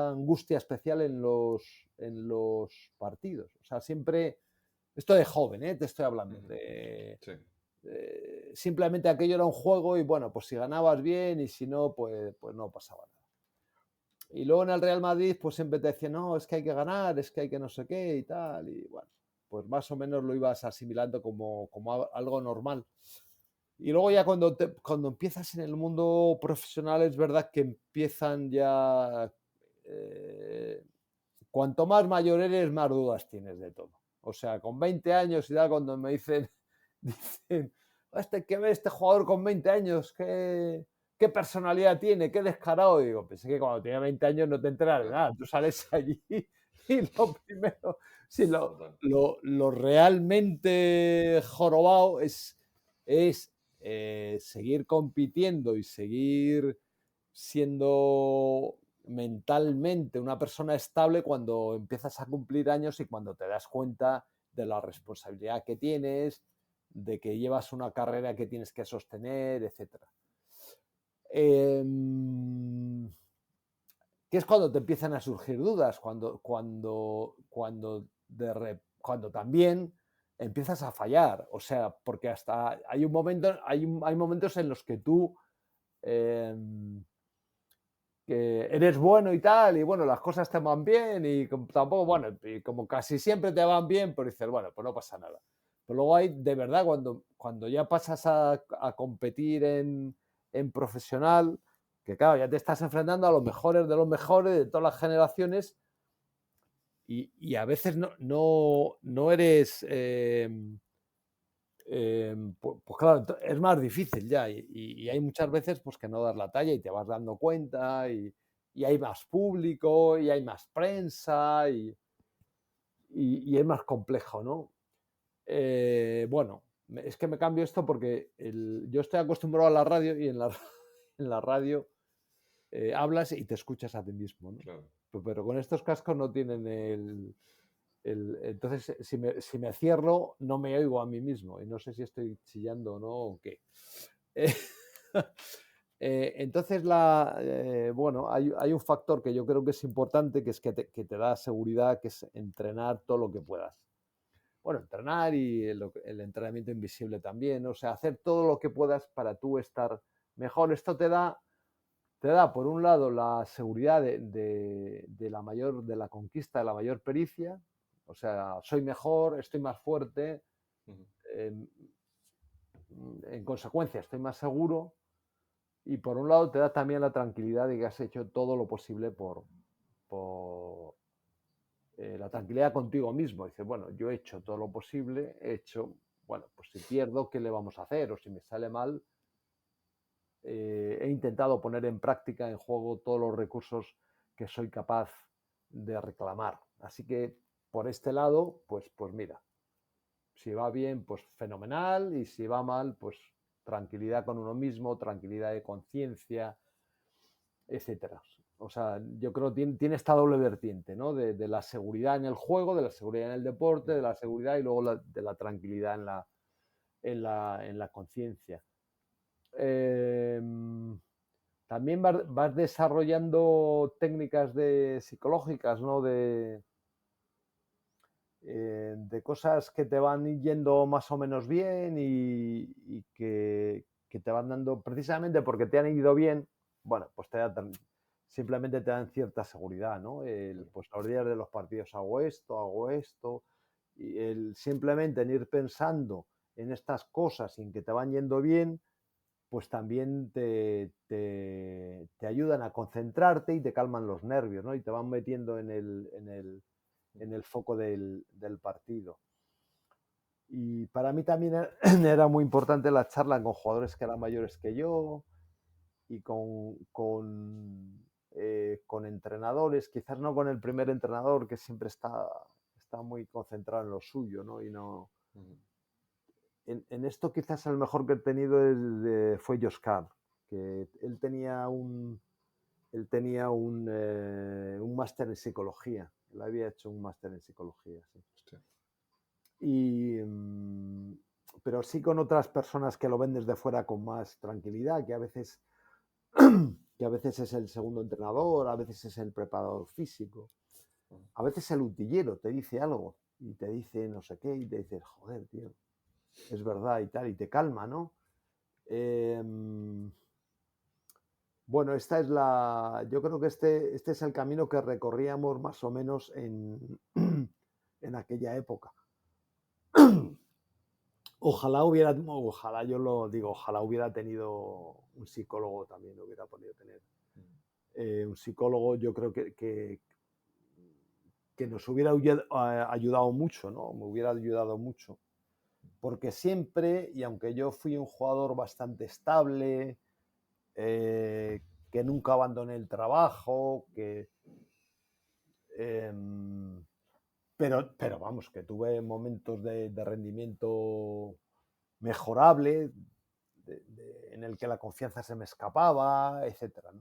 angustia especial en los partidos. O sea, siempre, esto de joven, te estoy hablando, Sí. simplemente aquello era un juego y bueno, pues si ganabas bien y si no, pues no pasaba nada. Y luego en el Real Madrid, pues siempre te decían, no, es que hay que ganar, es que hay que no sé qué y tal. Y bueno, pues más o menos lo ibas asimilando como algo normal. Y luego ya cuando empiezas en el mundo profesional, es verdad que empiezan ya... cuanto más mayor eres, más dudas tienes de todo. O sea, con 20 años y tal, cuando me dicen este jugador con 20 años, ¿qué personalidad tiene? ¿Qué descarado? Y digo, pensé que cuando tenía 20 años no te enteras de nada. Tú sales allí y lo primero, sí, lo realmente jorobado es seguir compitiendo y seguir siendo mentalmente una persona estable cuando empiezas a cumplir años y cuando te das cuenta de la responsabilidad que tienes, de que llevas una carrera que tienes que sostener, etc. Que es cuando te empiezan a surgir dudas, cuando también empiezas a fallar. O sea, porque hasta hay momentos en los que tú que eres bueno y tal, y bueno, las cosas te van bien, y tampoco, bueno, y como casi siempre te van bien, pues dices, bueno, pues no pasa nada. Pero luego hay, de verdad, cuando ya pasas a competir en profesional, que claro, ya te estás enfrentando a los mejores de los mejores de todas las generaciones, y a veces no eres... pues claro, es más difícil ya, y hay muchas veces pues que no das la talla y te vas dando cuenta, y hay más público y hay más prensa, y es más complejo, ¿no? Bueno, es que me cambio esto porque yo estoy acostumbrado a la radio, y en la radio hablas y te escuchas a ti mismo, ¿no? Claro. Pero con estos cascos no tienen entonces, si me cierro, no me oigo a mí mismo y no sé si estoy chillando o no o qué. Entonces, bueno, hay un factor que yo creo que es importante, que es que te da seguridad, que es entrenar todo lo que puedas. Bueno, entrenar y el entrenamiento invisible también, o sea, hacer todo lo que puedas para tú estar mejor. Esto te da, por un lado, la seguridad de la conquista de la mayor pericia. O sea, soy mejor, estoy más fuerte, en consecuencia estoy más seguro, y por un lado te da también la tranquilidad de que has hecho todo lo posible por la tranquilidad contigo mismo. Dices, bueno, yo he hecho todo lo posible, bueno, pues si pierdo, ¿qué le vamos a hacer? O si me sale mal, he intentado poner en práctica, en juego, todos los recursos que soy capaz de reclamar. Así que por este lado, pues mira, si va bien, pues fenomenal, y si va mal, pues tranquilidad con uno mismo, tranquilidad de conciencia, etcétera. O sea, yo creo que tiene esta doble vertiente, ¿no? De la seguridad en el juego, de la seguridad en el deporte, de la seguridad y luego de la tranquilidad en la conciencia. También vas desarrollando técnicas psicológicas, ¿no? De cosas que te van yendo más o menos bien y que te van dando, precisamente porque te han ido bien, bueno, pues simplemente te dan cierta seguridad, ¿no? Pues a los días de los partidos hago esto, y simplemente en ir pensando en estas cosas y en que te van yendo bien, pues también te ayudan a concentrarte y te calman los nervios, ¿no? Y te van metiendo en el foco del partido. Y para mí también era muy importante la charla con jugadores que eran mayores que yo y con entrenadores, quizás no con el primer entrenador, que siempre está muy concentrado en lo suyo, ¿no? Y no... En esto quizás el mejor que he tenido fue Joscar, que él tenía un máster en psicología. Él había hecho un máster en psicología, sí. Pero sí con otras personas que lo ven desde fuera con más tranquilidad, que a veces es el segundo entrenador, a veces es el preparador físico, a veces el utillero te dice algo y te dice no sé qué y te dices, joder, tío, es verdad y tal, y te calma, ¿no? Bueno, yo creo que este es el camino que recorríamos más o menos en aquella época. Ojalá yo lo digo, ojalá hubiera tenido un psicólogo también, hubiera podido tener un psicólogo. Yo creo que nos hubiera ayudado mucho, ¿no? Me hubiera ayudado mucho. Porque siempre, y aunque yo fui un jugador bastante estable, que nunca abandoné el trabajo, pero vamos, que tuve momentos de rendimiento mejorable, en el que la confianza se me escapaba, etcétera, ¿no?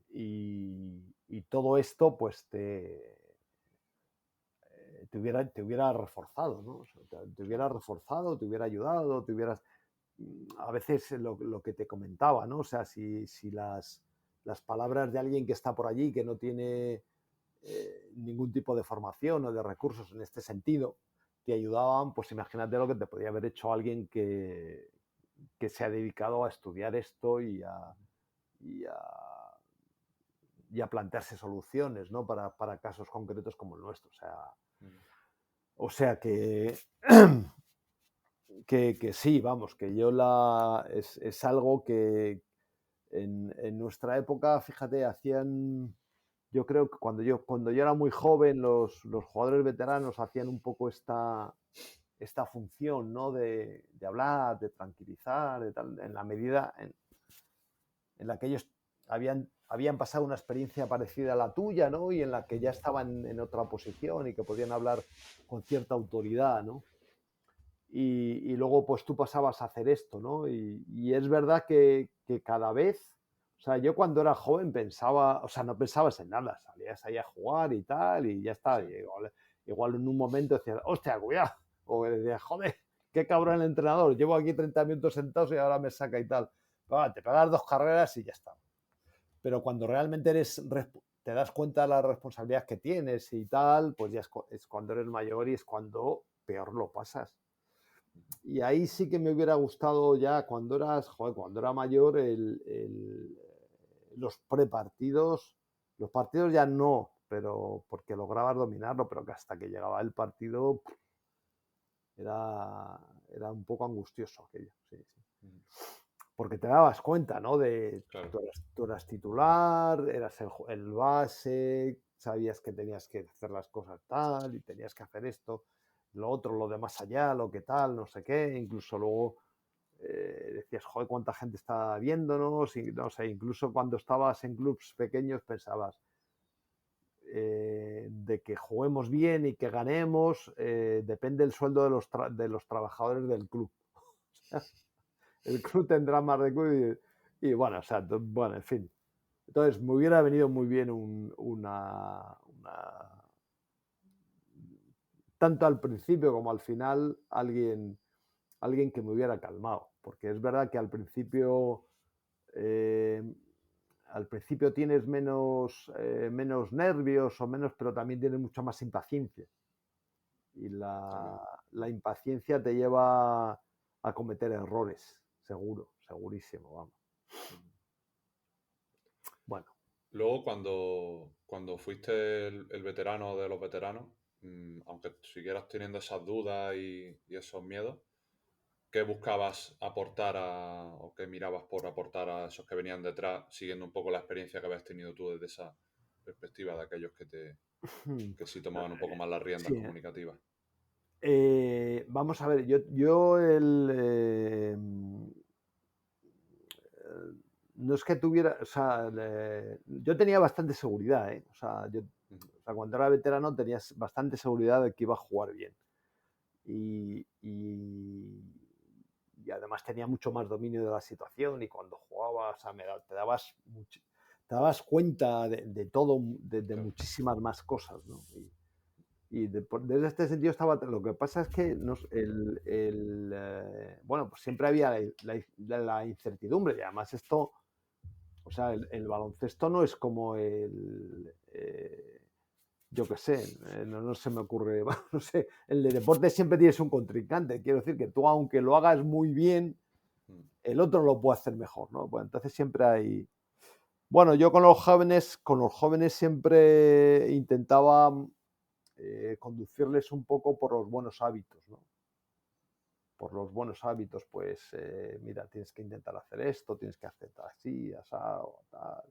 Y todo esto, pues te hubiera reforzado, ¿no? O sea, te hubiera reforzado, te hubiera ayudado, a veces lo que te comentaba, ¿no? O sea, si las palabras de alguien que está por allí, que no tiene ningún tipo de formación o de recursos en este sentido, te ayudaban, pues imagínate lo que te podía haber hecho alguien que se ha dedicado a estudiar esto y a plantearse soluciones, ¿no? Para casos concretos como el nuestro. O sea que sí, vamos, que es algo que en nuestra época, fíjate, yo creo que cuando yo era muy joven, los jugadores veteranos hacían un poco esta función, ¿no? De hablar, de tranquilizar, de tal, en la medida en la que ellos habían pasado una experiencia parecida a la tuya, ¿no? Y en la que ya estaban en otra posición y que podían hablar con cierta autoridad, ¿no? Y luego pues tú pasabas a hacer esto, ¿no? Y es verdad que cada vez, o sea, yo cuando era joven pensaba, o sea, no pensabas en nada, salías ahí a jugar y tal, y ya está. Sí. Y igual en un momento decías, hostia, cuidado, o decías, joder, qué cabrón el entrenador, llevo aquí 30 minutos sentados y ahora me saca y tal. Pero, te pegas 2 carreras y ya está. Pero cuando realmente te das cuenta de la responsabilidad que tienes y tal, pues ya es cuando eres mayor y es cuando peor lo pasas. Y ahí sí que me hubiera gustado ya cuando era mayor, los prepartidos, los partidos ya no, pero porque lograbas dominarlo, pero que hasta que llegaba el partido era un poco angustioso aquello, sí. Porque te dabas cuenta, ¿no? Claro. Tú eras titular, eras el base, sabías que tenías que hacer las cosas tal y tenías que hacer esto, lo otro, lo de más allá, lo que tal, no sé qué. Incluso luego decías, joder, cuánta gente está viéndonos, y no sé, incluso cuando estabas en clubs pequeños pensabas de que juguemos bien y que ganemos, depende el sueldo de los trabajadores del club. el club tendrá más recursos y bueno, o sea, bueno, en fin. Entonces, me hubiera venido muy bien tanto al principio como al final, alguien que me hubiera calmado. Porque es verdad que al principio tienes menos nervios o menos, pero también tienes mucha más impaciencia. Y la impaciencia te lleva a cometer errores, seguro, segurísimo, vamos. Bueno. Luego, cuando fuiste el veterano de los veteranos, aunque siguieras teniendo esas dudas y esos miedos, ¿qué buscabas aportar o qué mirabas por aportar a esos que venían detrás, siguiendo un poco la experiencia que habías tenido tú desde esa perspectiva de aquellos que sí tomaban un poco más las riendas Sí, comunicativas? vamos a ver, no es que tuviera, o sea, yo tenía bastante seguridad, ¿eh? O sea, cuando era veterano tenía bastante seguridad de que iba a jugar bien. Y además tenía mucho más dominio de la situación y cuando jugaba, o sea, te dabas cuenta de todo, de muchísimas más cosas, ¿no? Y desde este sentido estaba. Lo que pasa es que bueno, pues siempre había la incertidumbre y además esto, o sea, el baloncesto no es como yo qué sé, no se me ocurre, no sé, el de deporte siempre tienes un contrincante, quiero decir que tú aunque lo hagas muy bien, el otro lo puede hacer mejor, ¿no? Pues entonces siempre hay. Bueno, yo con los jóvenes siempre intentaba conducirles un poco por los buenos hábitos, ¿no? Por los buenos hábitos, pues mira, tienes que intentar hacer esto, tienes que hacer así, asado, tal,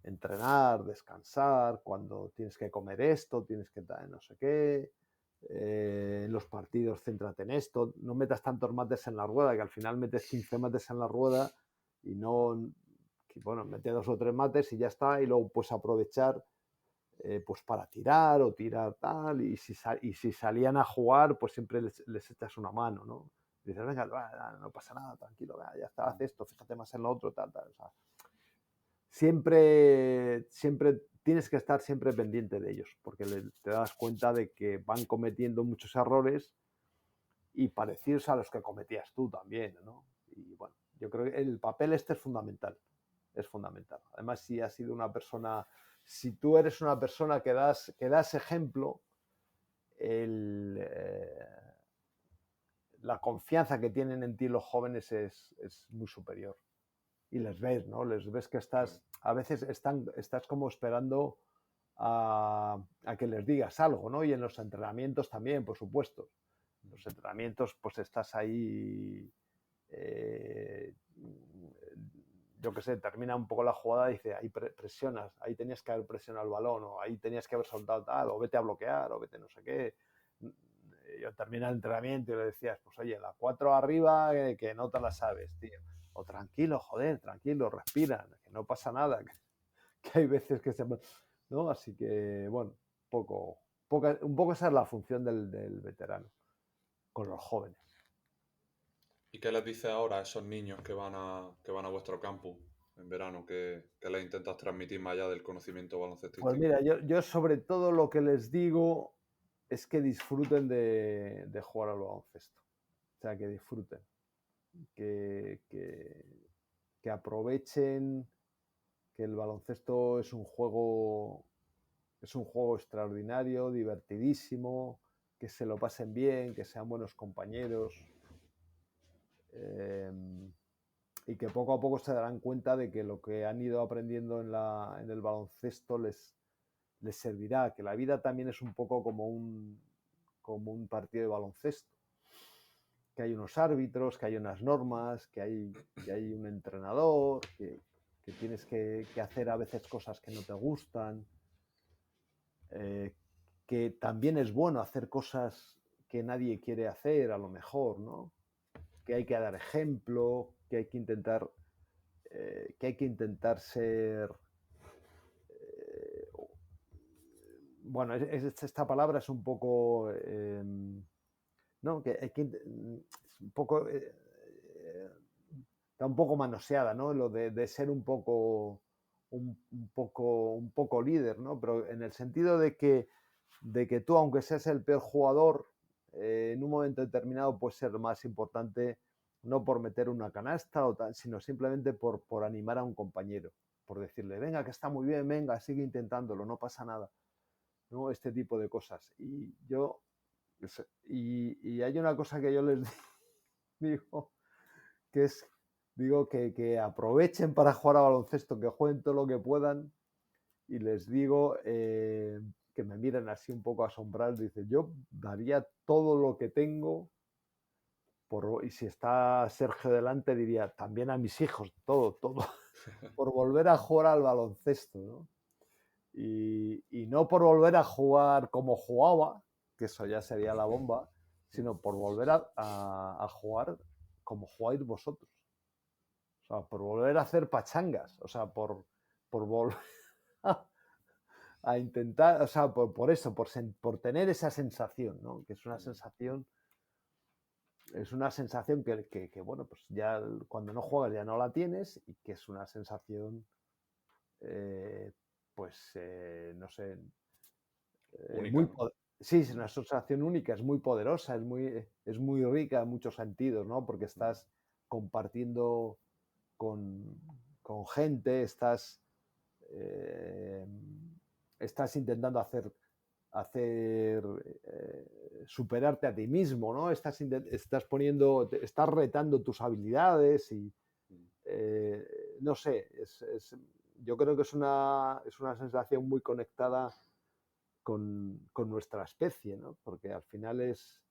entrenar, descansar, cuando tienes que comer esto, tienes que no sé qué, en los partidos céntrate en esto, no metas tantos mates en la rueda, que al final metes 15 mates en la rueda y no, bueno, mete 2 o 3 mates y ya está, y luego puedes aprovechar pues para tirar o tirar tal, y si salían a jugar, pues siempre les echas una mano, ¿no? Y dices, venga, no pasa nada, tranquilo, ya está, haz esto, fíjate más en lo otro, tal. O sea, siempre tienes que estar siempre pendiente de ellos, porque te das cuenta de que van cometiendo muchos errores y parecidos a los que cometías tú también, ¿no? Y bueno, yo creo que el papel este es fundamental. Además, si tú eres una persona que das ejemplo, la confianza que tienen en ti los jóvenes es muy superior. Y les ves, ¿no? Les ves que a veces estás como esperando a que les digas algo, ¿no? Y en los entrenamientos también, por supuesto. En los entrenamientos, pues estás ahí, yo qué sé, termina un poco la jugada y dice, ahí presionas, ahí tenías que haber presionado el balón, o ahí tenías que haber soltado tal, o vete a bloquear, o vete no sé qué. Yo termina el entrenamiento y le decías, pues oye, la 4 arriba, que no te la sabes, tío. O tranquilo, joder, tranquilo, respira, que no pasa nada, que hay veces que ¿no? Así que, bueno, un poco esa es la función del veterano, con los jóvenes. ¿Y qué les dices ahora a esos niños que van a vuestro campus en verano? ¿Qué les intentas transmitir más allá del conocimiento baloncestístico? Pues mira, yo sobre todo lo que les digo es que disfruten de jugar al baloncesto. O sea, que disfruten. Que aprovechen que el baloncesto es un juego extraordinario, divertidísimo, que se lo pasen bien, que sean buenos compañeros, y que poco a poco se darán cuenta de que lo que han ido aprendiendo en el baloncesto les servirá, que la vida también es un poco como un partido de baloncesto, que hay unos árbitros, que hay unas normas, que hay un entrenador, que tienes que hacer a veces cosas que no te gustan, que también es bueno hacer cosas que nadie quiere hacer, a lo mejor, ¿no? Que hay que dar ejemplo, que hay que intentar ser. Bueno, esta palabra es un poco. ¿No? Que hay que un poco está un poco manoseada, ¿no? Lo de ser un poco líder, ¿no? Pero en el sentido de que tú, aunque seas el peor jugador, en un momento determinado puede ser más importante, no por meter una canasta o tal, sino simplemente por animar a un compañero, por decirle, venga, que está muy bien, venga, sigue intentándolo, no pasa nada, ¿no? Este tipo de cosas. Y hay una cosa que yo les digo, que es, digo que aprovechen para jugar a baloncesto, que jueguen todo lo que puedan, y les digo que me miren así un poco asombrados, dice, yo daría todo lo que tengo, y si está Sergio delante diría, también a mis hijos, todo, por volver a jugar al baloncesto, ¿no? Y no por volver a jugar como jugaba, que eso ya sería la bomba, sino por volver a jugar como jugáis vosotros. O sea, por volver a hacer pachangas, o sea, por volver a intentar, o sea, por eso, por tener esa sensación, ¿no? Que es una sensación que, bueno, pues ya cuando no juegas ya no la tienes, y que es una sensación, no sé, Única, ¿no? Sí, es una sensación única, es muy poderosa, es muy rica en muchos sentidos, ¿no? Porque estás compartiendo con gente, estás intentando hacer superarte a ti mismo, ¿no? Estás retando tus habilidades y no sé, yo creo que es una sensación muy conectada con nuestra especie, ¿no? Porque al final es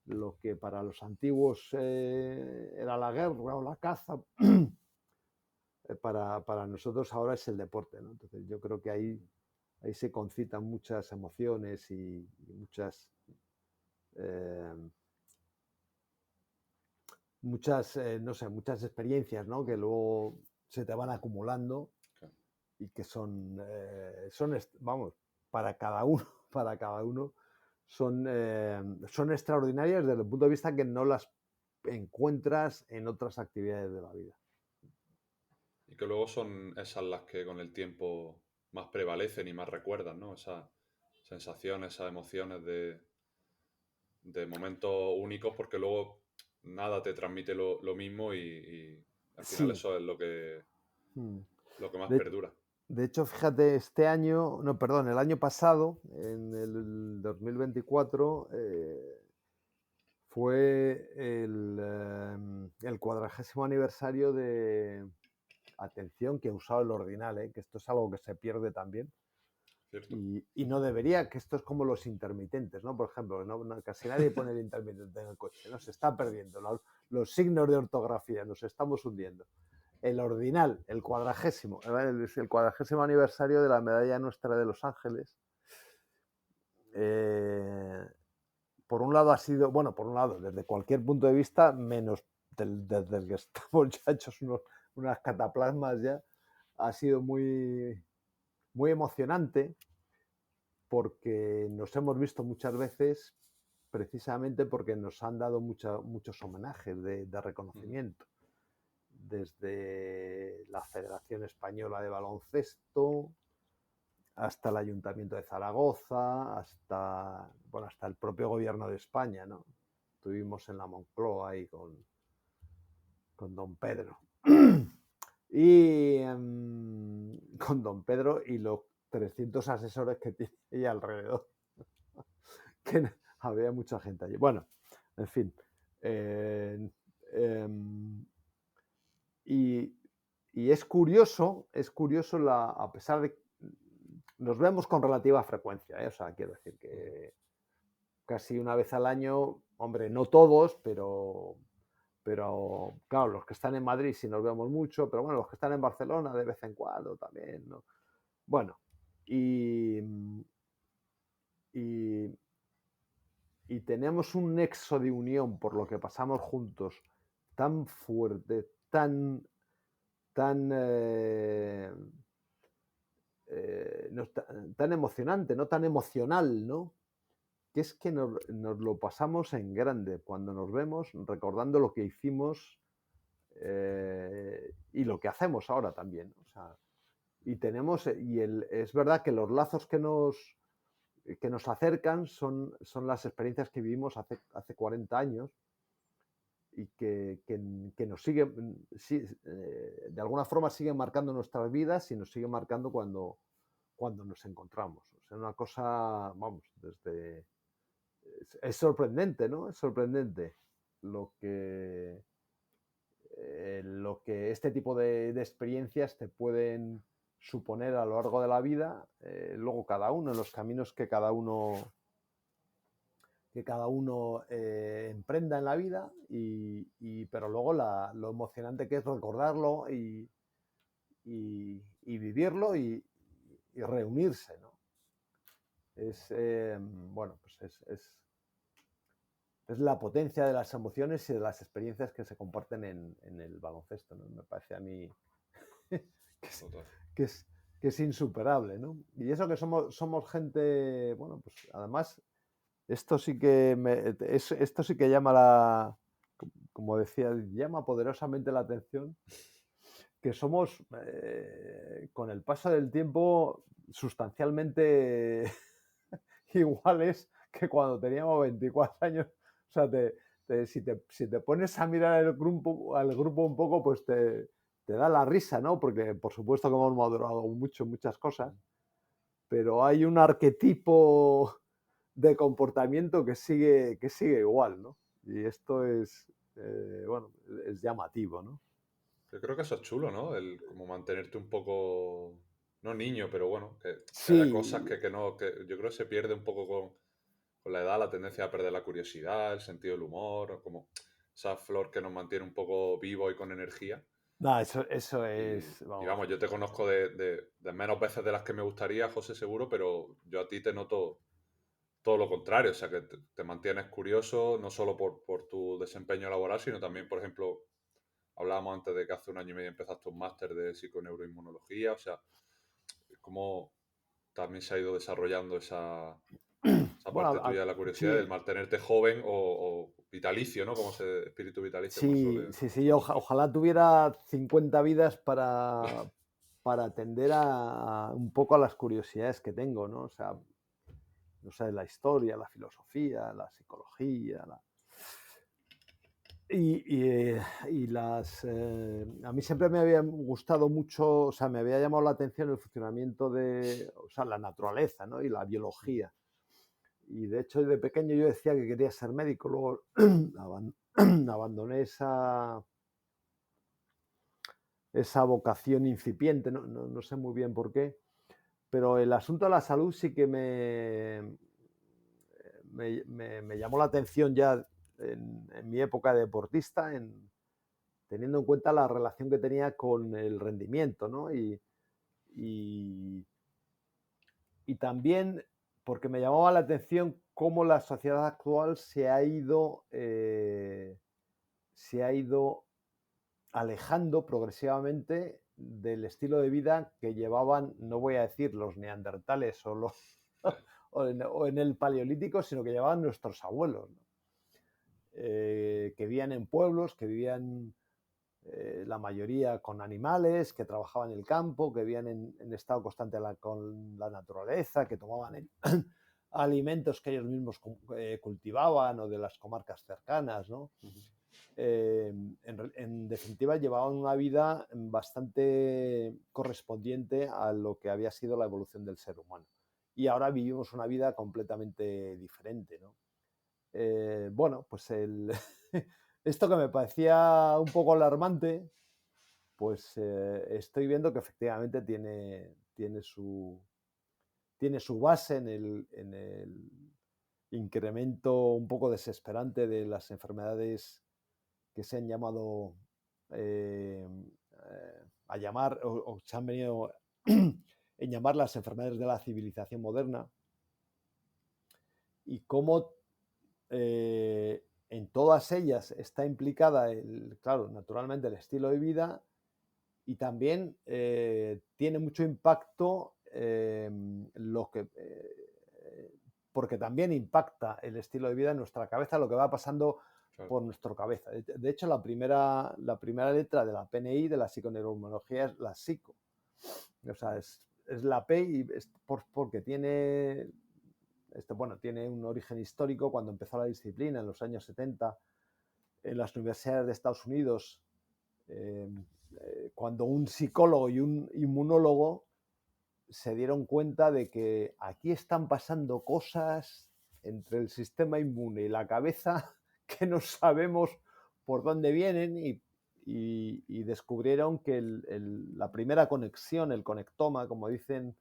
lo que para los antiguos era la guerra o la caza, para nosotros ahora es el deporte, ¿no? Entonces yo creo que ahí se concitan muchas emociones y muchas no sé, muchas experiencias, ¿no? Que luego se te van acumulando y que vamos, para cada uno son extraordinarias desde el punto de vista que no las encuentras en otras actividades de la vida. Y que luego son esas las que con el tiempo más prevalecen y más recuerdan, ¿no? Esas sensaciones, esas emociones de momentos únicos, porque luego nada te transmite lo mismo y al final Sí. eso es lo que más De, perdura. de hecho, fíjate, el año pasado, en el 2024, fue el 40º aniversario de, atención, que he usado el ordinal, que esto es algo que se pierde también. ¿Cierto? Y no debería, que esto es como los intermitentes, ¿no? Por ejemplo, casi nadie pone el intermitente en el coche, ¿no? Se está perdiendo. Los signos de ortografía, nos estamos hundiendo. El ordinal, el 40º, es el 40º aniversario de la medalla nuestra de Los Ángeles. Por un lado ha sido, bueno, desde cualquier punto de vista, menos desde el que estamos ya hechos unas cataplasmas ya, ha sido muy, muy emocionante, porque nos hemos visto muchas veces precisamente porque nos han dado muchos homenajes de reconocimiento. Desde la Federación Española de Baloncesto hasta el Ayuntamiento de Zaragoza, hasta el propio Gobierno de España, ¿no? Estuvimos en la Moncloa ahí con don Pedro. Y con don Pedro y los 300 asesores que tiene ahí alrededor. Que había mucha gente allí. Bueno, en fin. Y es curioso, a pesar de que nos vemos con relativa frecuencia, o sea, quiero decir que casi una vez al año, hombre, no todos, pero claro, los que están en Madrid sí nos vemos mucho, pero bueno, los que están en Barcelona de vez en cuando también, ¿no? Bueno, y tenemos un nexo de unión por lo que pasamos juntos tan fuerte, tan emocionante, no tan emocional, ¿no? Que es que nos lo pasamos en grande cuando nos vemos, recordando lo que hicimos y lo que hacemos ahora también. O sea, y tenemos, es verdad que los lazos que nos acercan son las experiencias que vivimos hace 40 años y que nos siguen, de alguna forma siguen marcando nuestras vidas y nos siguen marcando cuando nos encontramos. O sea, una cosa, vamos, es sorprendente, ¿no? Es sorprendente lo que este tipo de experiencias te pueden suponer a lo largo de la vida, luego cada uno, en los caminos que cada uno emprenda en la vida, pero luego lo emocionante que es recordarlo y vivirlo y reunirse, ¿no? Bueno, pues es la potencia de las emociones y de las experiencias que se comparten en el baloncesto, ¿no? Me parece a mí que es insuperable, ¿no? Y eso que somos gente, bueno, pues además esto sí que llama como decía, llama poderosamente la atención, que somos, con el paso del tiempo, sustancialmente iguales que cuando teníamos 24 años. O sea, si te pones a mirar al grupo un poco, pues te da la risa, ¿no? Porque por supuesto que hemos madurado mucho en muchas cosas, pero hay un arquetipo de comportamiento que sigue igual, ¿no? Y esto es, bueno, es llamativo, ¿no? Yo creo que eso es chulo, ¿no? El como mantenerte un poco, no niño, pero bueno, que Sí. haya cosas que no, que yo creo que se pierde un poco con la edad, la tendencia a perder la curiosidad, el sentido del humor, como esa flor que nos mantiene un poco vivo y con energía. No, eso es... Y vamos, yo te conozco de menos veces de las que me gustaría, José, seguro, pero yo a ti te noto todo lo contrario, o sea, que te mantienes curioso, no solo por tu desempeño laboral, sino también, por ejemplo, hablábamos antes de que hace 1 año y medio empezaste un máster de psiconeuroinmunología, o sea, cómo también se ha ido desarrollando esa parte tuya de la curiosidad, sí, del mantenerte joven o vitalicio, ¿no? Como ese espíritu vitalicio. Sí, ojalá tuviera 50 vidas para atender un poco a las curiosidades que tengo, ¿no? O sea, no sé, la historia, la filosofía, la psicología, a mí siempre me había gustado mucho, o sea, me había llamado la atención el funcionamiento o sea, la naturaleza, ¿no? Y la biología. Y de hecho, de pequeño yo decía que quería ser médico, luego abandoné esa vocación incipiente, no sé muy bien por qué, pero el asunto de la salud sí que me llamó la atención ya en mi época de deportista, teniendo en cuenta la relación que tenía con el rendimiento, ¿no? Y también porque me llamaba la atención cómo la sociedad actual se ha ido alejando progresivamente del estilo de vida que llevaban, no voy a decir los neandertales o en el paleolítico, sino que llevaban nuestros abuelos, ¿no? Que vivían en pueblos, que vivían la mayoría con animales, que trabajaban en el campo, que vivían en estado constante con la naturaleza, que tomaban alimentos que ellos mismos cultivaban o de las comarcas cercanas, ¿no? En definitiva, llevaban una vida bastante correspondiente a lo que había sido la evolución del ser humano. Y ahora vivimos una vida completamente diferente, ¿no? Bueno, pues esto que me parecía un poco alarmante, pues estoy viendo que efectivamente tiene su base en el incremento un poco desesperante de las enfermedades que se han llamado a llamar, o se han venido en llamar las enfermedades de la civilización moderna, y cómo en todas ellas está implicada, claro, naturalmente el estilo de vida, y también tiene mucho impacto porque también impacta el estilo de vida en nuestra cabeza, lo que va pasando por nuestra cabeza. De hecho, la primera letra de la PNI, de la psiconeuroinmunología, es la psico. O sea, es la P y es porque tiene, tiene un origen histórico cuando empezó la disciplina en los años 70 en las universidades de Estados Unidos, cuando un psicólogo y un inmunólogo se dieron cuenta de que aquí están pasando cosas entre el sistema inmune y la cabeza que no sabemos por dónde vienen y descubrieron que la primera conexión, el conectoma, como dicen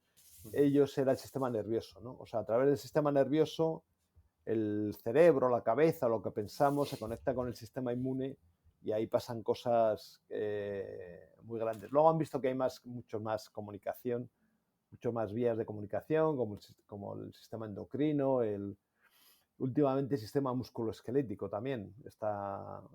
ellos, era el sistema nervioso, ¿no? O sea, a través del sistema nervioso, el cerebro, la cabeza, lo que pensamos, se conecta con el sistema inmune y ahí pasan cosas muy grandes. Luego han visto que hay mucho más comunicación, mucho más vías de comunicación, como el sistema endocrino, últimamente el sistema musculoesquelético también. O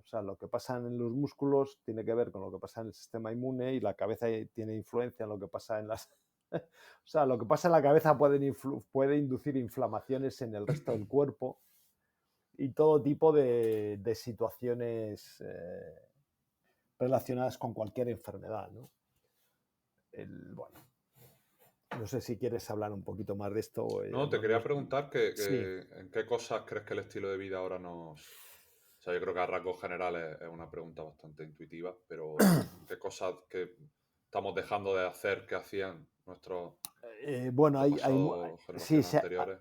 sea, lo que pasa en los músculos tiene que ver con lo que pasa en el sistema inmune y la cabeza tiene influencia en lo que pasa en las... O sea, lo que pasa en la cabeza puede inducir inflamaciones en el resto del cuerpo y todo tipo de situaciones relacionadas con cualquier enfermedad, ¿no? Bueno, no sé si quieres hablar un poquito más de esto. No, te quería preguntar Sí. en qué cosas crees que el estilo de vida ahora nos... O sea, yo creo que a rasgos generales es una pregunta bastante intuitiva, pero ¿qué cosas que estamos dejando de hacer que hacían nuestros Bueno, generaciones anteriores?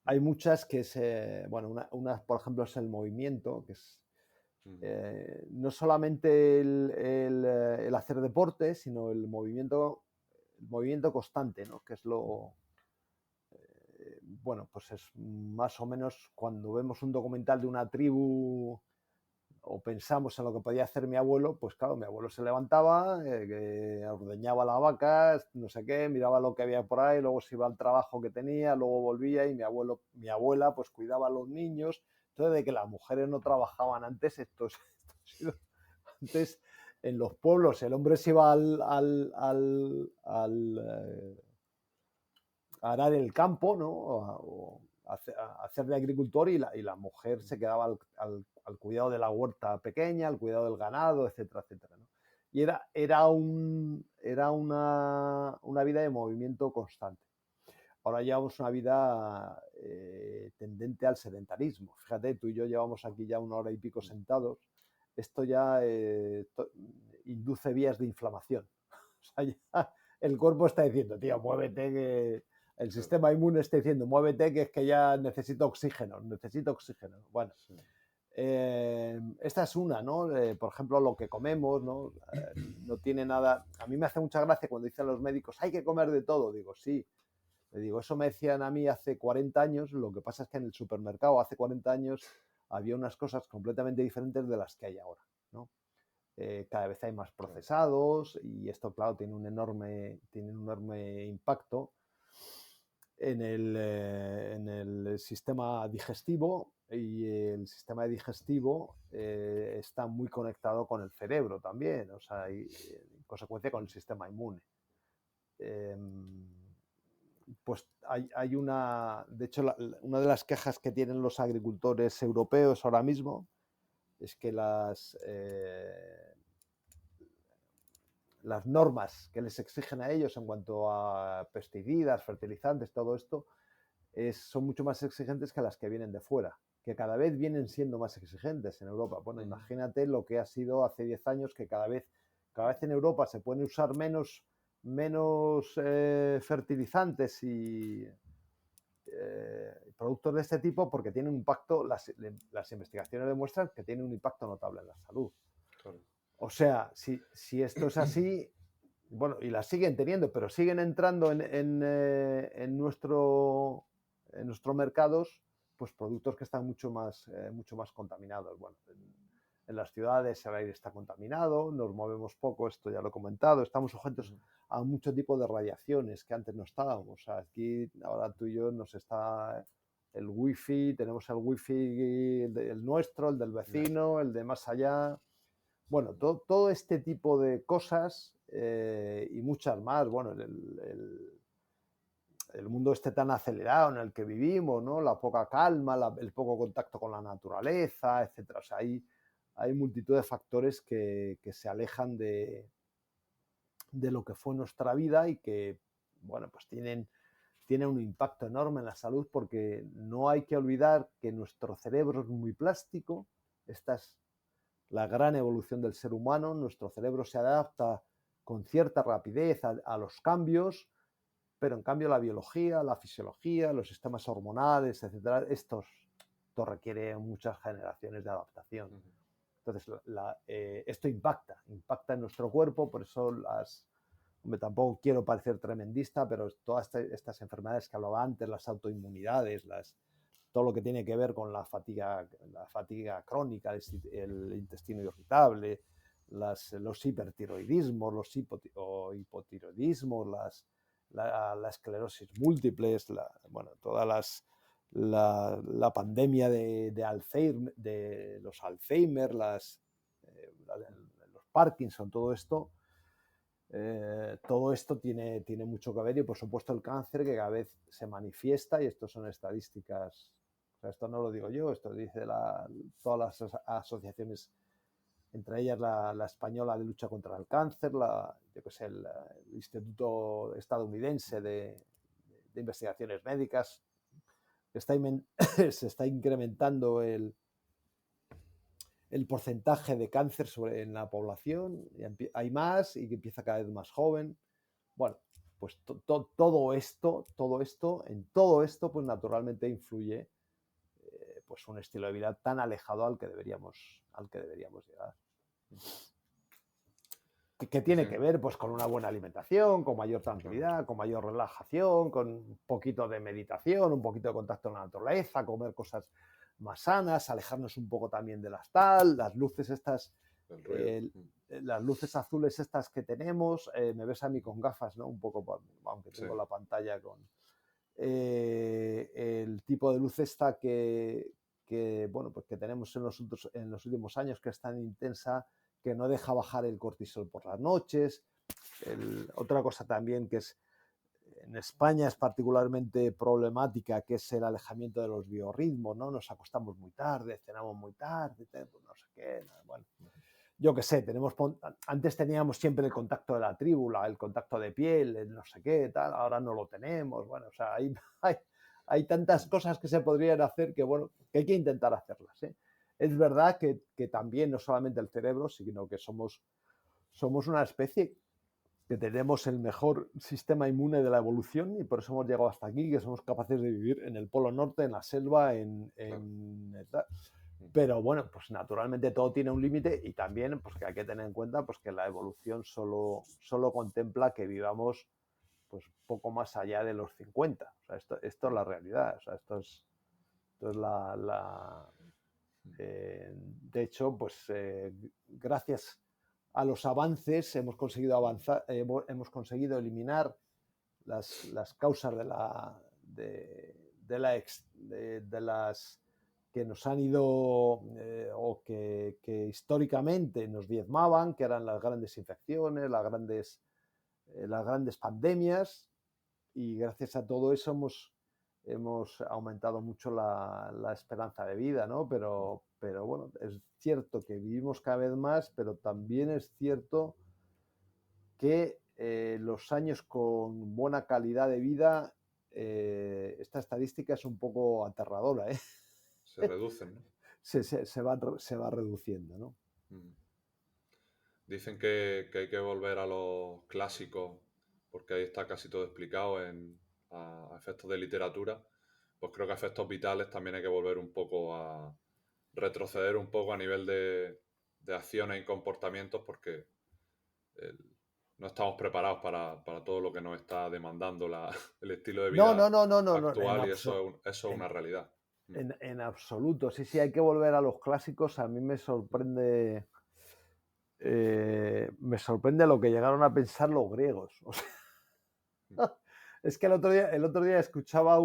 hay muchas que es, una, por ejemplo, es el movimiento, que es no solamente el hacer deporte, sino el movimiento constante, ¿no? Que es bueno, pues es más o menos cuando vemos un documental de una tribu o pensamos en lo que podía hacer mi abuelo, pues claro, mi abuelo se levantaba, ordeñaba la vaca, no sé qué, miraba lo que había por ahí, luego se iba al trabajo que tenía, luego volvía y mi abuela pues cuidaba a los niños. Entonces, de que las mujeres no trabajaban antes, esto ha sido antes en los pueblos, el hombre se iba a arar el campo, ¿no? O a hacer de agricultor y la mujer se quedaba al cuidado de la huerta pequeña, al cuidado del ganado, etcétera, etcétera, ¿no? Y era una vida de movimiento constante. Ahora llevamos una vida tendente al sedentarismo. Fíjate, tú y yo llevamos aquí ya 1 hora y pico sentados. Esto ya induce vías de inflamación. O sea, ya el cuerpo está diciendo, tío, muévete, que el sistema inmune está diciendo, muévete, que es que ya necesito oxígeno. Bueno, sí. Esta es una, ¿no? Por ejemplo, lo que comemos, ¿no? No tiene nada... A mí me hace mucha gracia cuando dicen los médicos, hay que comer de todo. Digo, sí. Le digo, eso me decían a mí hace 40 años, lo que pasa es que en el supermercado hace 40 años había unas cosas completamente diferentes de las que hay ahora, ¿no? Cada vez hay más procesados y esto, claro, tiene un enorme impacto en el sistema digestivo, y el sistema digestivo está muy conectado con el cerebro también, o sea, y en consecuencia con el sistema inmune. Pues hay una... De hecho, una de las quejas que tienen los agricultores europeos ahora mismo es que las normas que les exigen a ellos en cuanto a pesticidas, fertilizantes, todo esto, son mucho más exigentes que las que vienen de fuera, que cada vez vienen siendo más exigentes en Europa. Bueno, imagínate lo que ha sido hace 10 años, que cada vez en Europa se pueden usar menos fertilizantes y productos de este tipo porque tienen un impacto, las investigaciones demuestran que tienen un impacto notable en la salud. Claro. O sea, si esto es así, bueno, y las siguen teniendo, pero siguen entrando en nuestros mercados, pues productos que están mucho más contaminados. Bueno, en las ciudades el aire está contaminado, nos movemos poco, esto ya lo he comentado, estamos sujetos a mucho tipo de radiaciones que antes no estábamos. O sea, aquí ahora tú y yo nos está el wifi, tenemos el wifi, el nuestro, el del vecino, el de más allá. Bueno, todo este tipo de cosas y muchas más. Bueno, el mundo este tan acelerado en el que vivimos, ¿no? La poca calma, el poco contacto con la naturaleza, etcétera. O sea, hay multitud de factores que se alejan de lo que fue nuestra vida y que, bueno, pues tienen un impacto enorme en la salud, porque no hay que olvidar que nuestro cerebro es muy plástico. Esta es la gran evolución del ser humano. Nuestro cerebro se adapta con cierta rapidez a los cambios, pero en cambio la biología, la fisiología, los sistemas hormonales, etcétera, esto requiere muchas generaciones de adaptación. Entonces, esto impacta en nuestro cuerpo. Por eso tampoco quiero parecer tremendista, pero todas estas enfermedades que hablaba antes, las autoinmunidades, todo lo que tiene que ver con la fatiga crónica, el intestino irritable, los hipertiroidismos, los hipotiroidismos, la esclerosis múltiple, toda la pandemia de Alzheimer, de los Alzheimer, los Parkinson, todo esto tiene mucho que ver, y por supuesto el cáncer, que cada vez se manifiesta, y esto son estadísticas, o sea, esto no lo digo yo, esto dice todas las asociaciones, entre ellas la española de lucha contra el cáncer, el Instituto Estadounidense de Investigaciones Médicas. Se está incrementando el porcentaje de cáncer en la población, y hay más, y que empieza cada vez más joven. Bueno, pues todo esto, pues naturalmente influye pues un estilo de vida tan alejado al que deberíamos llegar. Que tiene que ver pues con una buena alimentación, con mayor tranquilidad, con mayor relajación, con un poquito de meditación, un poquito de contacto con la naturaleza, comer cosas más sanas, alejarnos un poco también de las luces estas, las luces azules estas que tenemos. Me ves a mí con gafas, ¿no? Un poco, aunque tengo la pantalla con el tipo de luz esta que pues que tenemos en los últimos años, que es tan intensa, que no deja bajar el cortisol por las noches. Otra cosa también que en España es particularmente problemática, que es el alejamiento de los biorritmos, ¿no? Nos acostamos muy tarde, cenamos muy tarde, pues no sé qué. Bueno, yo qué sé, antes teníamos siempre el contacto de la tribu, el contacto de piel, el no sé qué, tal, ahora no lo tenemos. Bueno, o sea, hay tantas cosas que se podrían hacer que, bueno, que hay que intentar hacerlas, ¿eh? Es verdad que también no solamente el cerebro, sino que somos una especie que tenemos el mejor sistema inmune de la evolución, y por eso hemos llegado hasta aquí, que somos capaces de vivir en el Polo Norte, en la selva, pero bueno, pues naturalmente todo tiene un límite, y también pues que hay que tener en cuenta pues que la evolución solo contempla que vivamos pues poco más allá de los 50. O sea, esto es la realidad. O sea, esto es de hecho, pues gracias a los avances hemos conseguido eliminar las causas de las que nos han ido o que históricamente nos diezmaban, que eran las grandes infecciones, las grandes pandemias, y gracias a todo eso hemos aumentado mucho la esperanza de vida, ¿no? Pero bueno, es cierto que vivimos cada vez más, pero también es cierto que los años con buena calidad de vida, esta estadística es un poco aterradora, ¿eh? Se reducen, ¿no? Se va reduciendo, ¿no? Dicen que hay que volver a los clásicos, porque ahí está casi todo explicado a efectos de literatura. Pues creo que a efectos vitales también hay que volver un poco a retroceder un poco a nivel de acciones y comportamientos, porque no estamos preparados para todo lo que nos está demandando el estilo de vida actual, y eso es una realidad. En absoluto, sí, hay que volver a los clásicos. A mí me sorprende lo que llegaron a pensar los griegos. O sea, es que el otro día escuchaba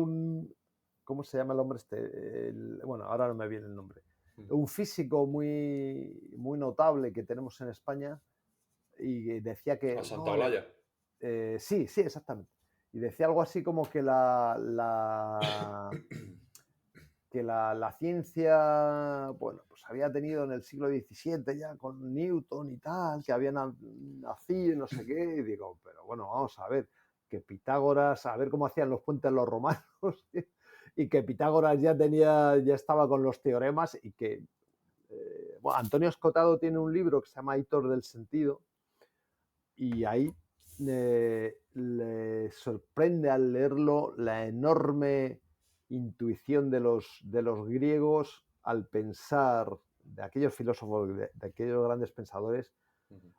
¿cómo se llama el hombre este? Bueno, ahora no me viene el nombre. Un físico muy, muy notable que tenemos en España, y decía que... ¿A Santaolalla? Sí, exactamente. y decía algo así como que la ciencia, bueno, pues había tenido en el siglo XVII ya con Newton y tal, que habían nacido y no sé qué, y digo, pero bueno, vamos a ver, que Pitágoras, a ver cómo hacían los puentes los romanos, y que Pitágoras ya estaba con los teoremas, y que bueno, Antonio Escotado tiene un libro que se llama Hitos del Sentido, y ahí le sorprende al leerlo la enorme intuición de los griegos al pensar, de aquellos filósofos, de aquellos grandes pensadores,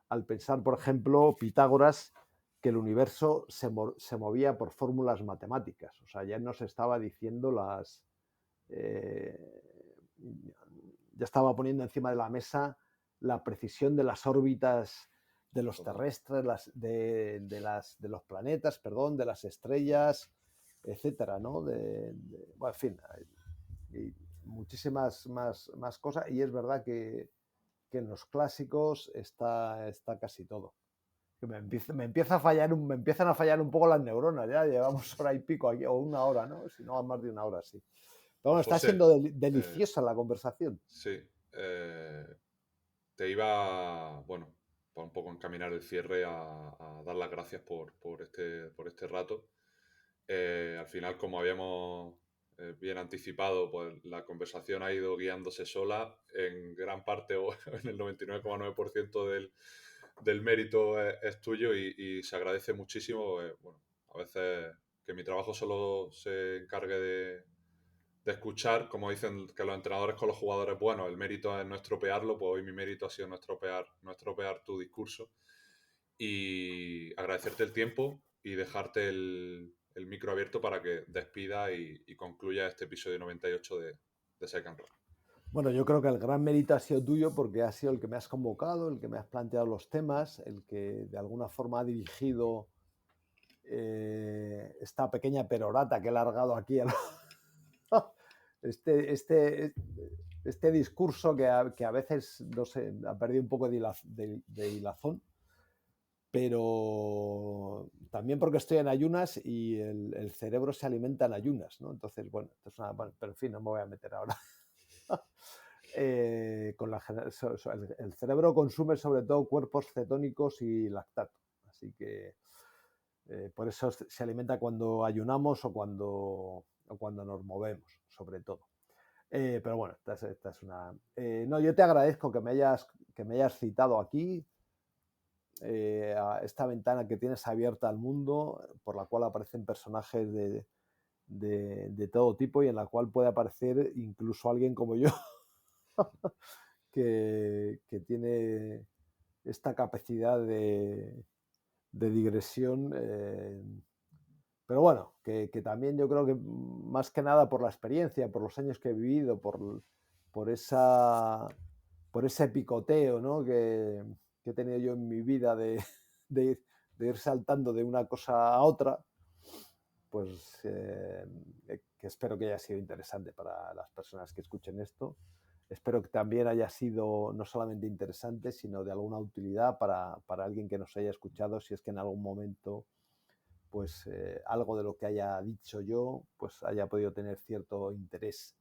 al pensar, por ejemplo, Pitágoras, que el universo se movía por fórmulas matemáticas. O sea, ya nos estaba diciendo ya estaba poniendo encima de la mesa la precisión de las órbitas de los terrestres, de los planetas, perdón, de las estrellas, etcétera, ¿no? Bueno, en fin, hay muchísimas más cosas, y es verdad que en los clásicos está casi todo. Me empiezan a fallar un poco las neuronas, ya llevamos hora y pico aquí, o una hora, ¿no? Si no, más de una hora, sí. Pero bueno, está siendo deliciosa la conversación. Sí. Te iba, bueno, para un poco encaminar el cierre, a dar las gracias por este rato. Al final, como habíamos bien anticipado, pues la conversación ha ido guiándose sola. En gran parte, o en el 99,9% del mérito es tuyo, y se agradece muchísimo. Bueno, a veces que mi trabajo solo se encargue de escuchar, como dicen que los entrenadores con los jugadores, bueno, el mérito es no estropearlo, pues hoy mi mérito ha sido no estropear tu discurso, y agradecerte el tiempo y dejarte el micro abierto para que despida y concluya este episodio 98 de Second Row. Bueno, yo creo que el gran mérito ha sido tuyo, porque has sido el que me has convocado, el que me has planteado los temas, el que de alguna forma ha dirigido esta pequeña perorata que he largado aquí este discurso que a veces, no sé, ha perdido un poco de hilazón, pero también porque estoy en ayunas y el cerebro se alimenta en ayunas, ¿no? Entonces, bueno, bueno, pero en fin, no me voy a meter ahora. El cerebro consume sobre todo cuerpos cetónicos y lactato, así que por eso se alimenta cuando ayunamos o cuando nos movemos, sobre todo. Pero bueno, esta es una... no, yo te agradezco que me hayas citado aquí, a esta ventana que tienes abierta al mundo, por la cual aparecen personajes de todo tipo, y en la cual puede aparecer incluso alguien como yo, que tiene esta capacidad de digresión, pero bueno, que también yo creo que más que nada por la experiencia, por los años que he vivido, por ese picoteo, ¿no? que he tenido yo en mi vida de ir saltando de una cosa a otra, pues que espero que haya sido interesante para las personas que escuchen esto. Espero que también haya sido no solamente interesante, sino de alguna utilidad para alguien que nos haya escuchado, si es que en algún momento pues algo de lo que haya dicho yo pues haya podido tener cierto interés.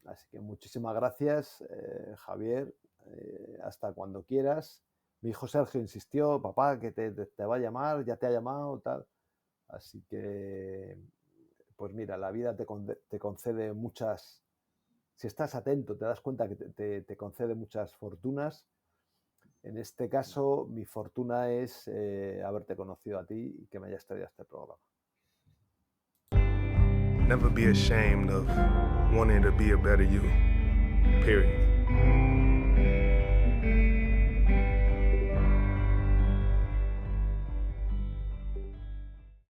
Así que muchísimas gracias, Javier, hasta cuando quieras. Mi hijo Sergio insistió, papá, que te va a llamar, ya te ha llamado, tal. Así que, pues mira, la vida te concede muchas... Si estás atento, te das cuenta que te concede muchas fortunas. En este caso, mi fortuna es haberte conocido a ti y que me hayas traído a este programa. Never be ashamed of wanting to be a better you. Period.